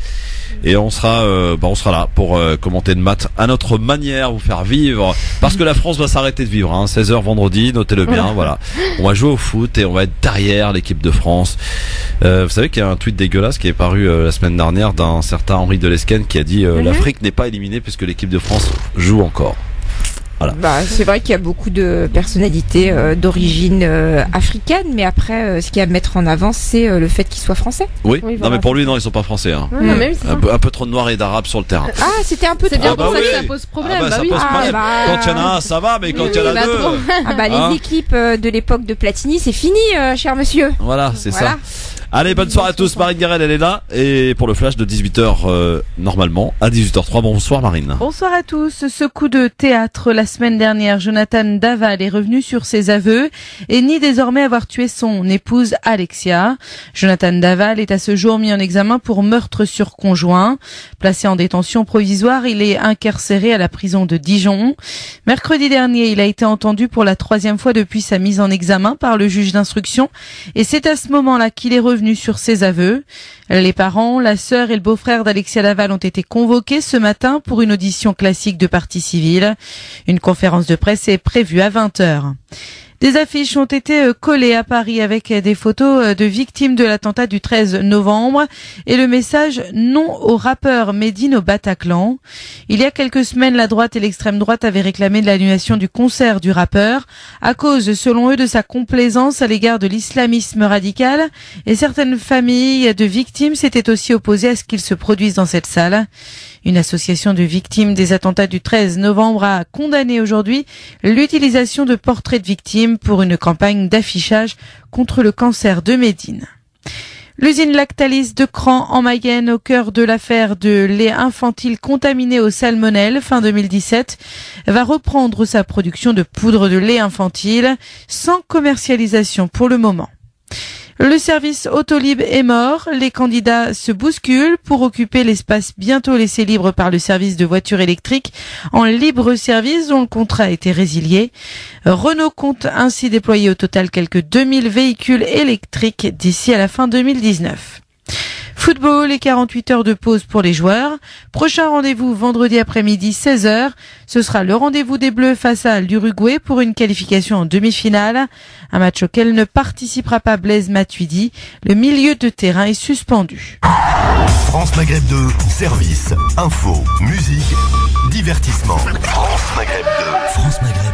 Et on sera là pour commenter le match à notre manière, vous faire vivre. Parce que la France va s'arrêter de vivre, hein. 16h vendredi, notez-le bien, voilà. On va jouer au foot et on va être derrière l'équipe de France. Vous savez qu'il y a un tweet dégueulasse qui est paru la semaine dernière d'un certain Henri Delesquen qui a dit l'Afrique n'est pas éliminée puisque l'équipe de France joue encore. Voilà. Bah, c'est vrai qu'il y a beaucoup de personnalités d'origine africaine, mais après, ce qu'il y a à mettre en avant, c'est le fait qu'ils soient français. Oui, non mais pour lui, non, ils sont pas français. Hein. Non, même un peu trop de noirs et d'arabes sur le terrain. Ah, c'était un peu trop. C'est bien pour ça que ça pose problème. Ça pose problème. Quand il y en a un, ça va, mais quand il y en a deux... les équipes de l'époque de Platini, c'est fini, cher monsieur. Voilà, c'est ça. Allez, bonne soirée à tous. Marine Guerel, elle est là. Et pour le flash de 18h, normalement, à 18h03. Bonsoir Marine. Bonsoir à tous. Ce coup de théâtre la semaine dernière, Jonathan Daval est revenu sur ses aveux et nie désormais avoir tué son épouse Alexia. Jonathan Daval est à ce jour mis en examen pour meurtre sur conjoint. Placé en détention provisoire, il est incarcéré à la prison de Dijon. Mercredi dernier, il a été entendu pour la 3e fois depuis sa mise en examen par le juge d'instruction et c'est à ce moment-là qu'il est revenu sur ses aveux. Les parents, la sœur et le beau-frère d'Alexia Daval ont été convoqués ce matin pour une audition classique de partie civile. Une conférence de presse est prévue à 20h. Des affiches ont été collées à Paris avec des photos de victimes de l'attentat du 13 novembre et le message « Non au rappeur Medine au Bataclan ». Il y a quelques semaines, la droite et l'extrême droite avaient réclamé l'annulation du concert du rappeur à cause, selon eux, de sa complaisance à l'égard de l'islamisme radical et certaines familles de victimes s'étaient aussi opposées à ce qu'il se produise dans cette salle. Une association de victimes des attentats du 13 novembre a condamné aujourd'hui l'utilisation de portraits de victimes pour une campagne d'affichage contre le cancer de Médine. L'usine Lactalis de Cran en Mayenne, au cœur de l'affaire de lait infantile contaminé au salmonelle fin 2017, va reprendre sa production de poudre de lait infantile sans commercialisation pour le moment. Le service Autolib est mort, les candidats se bousculent pour occuper l'espace bientôt laissé libre par le service de voitures électriques en libre service dont le contrat a été résilié. Renault compte ainsi déployer au total quelques 2000 véhicules électriques d'ici à la fin 2019. Football et 48 heures de pause pour les joueurs. Prochain rendez-vous vendredi après-midi 16h. Ce sera le rendez-vous des Bleus face à l'Uruguay pour une qualification en demi-finale. Un match auquel ne participera pas Blaise Matuidi. Le milieu de terrain est suspendu. France Maghreb 2, service, info, musique, divertissement. France Maghreb 2. France Maghreb.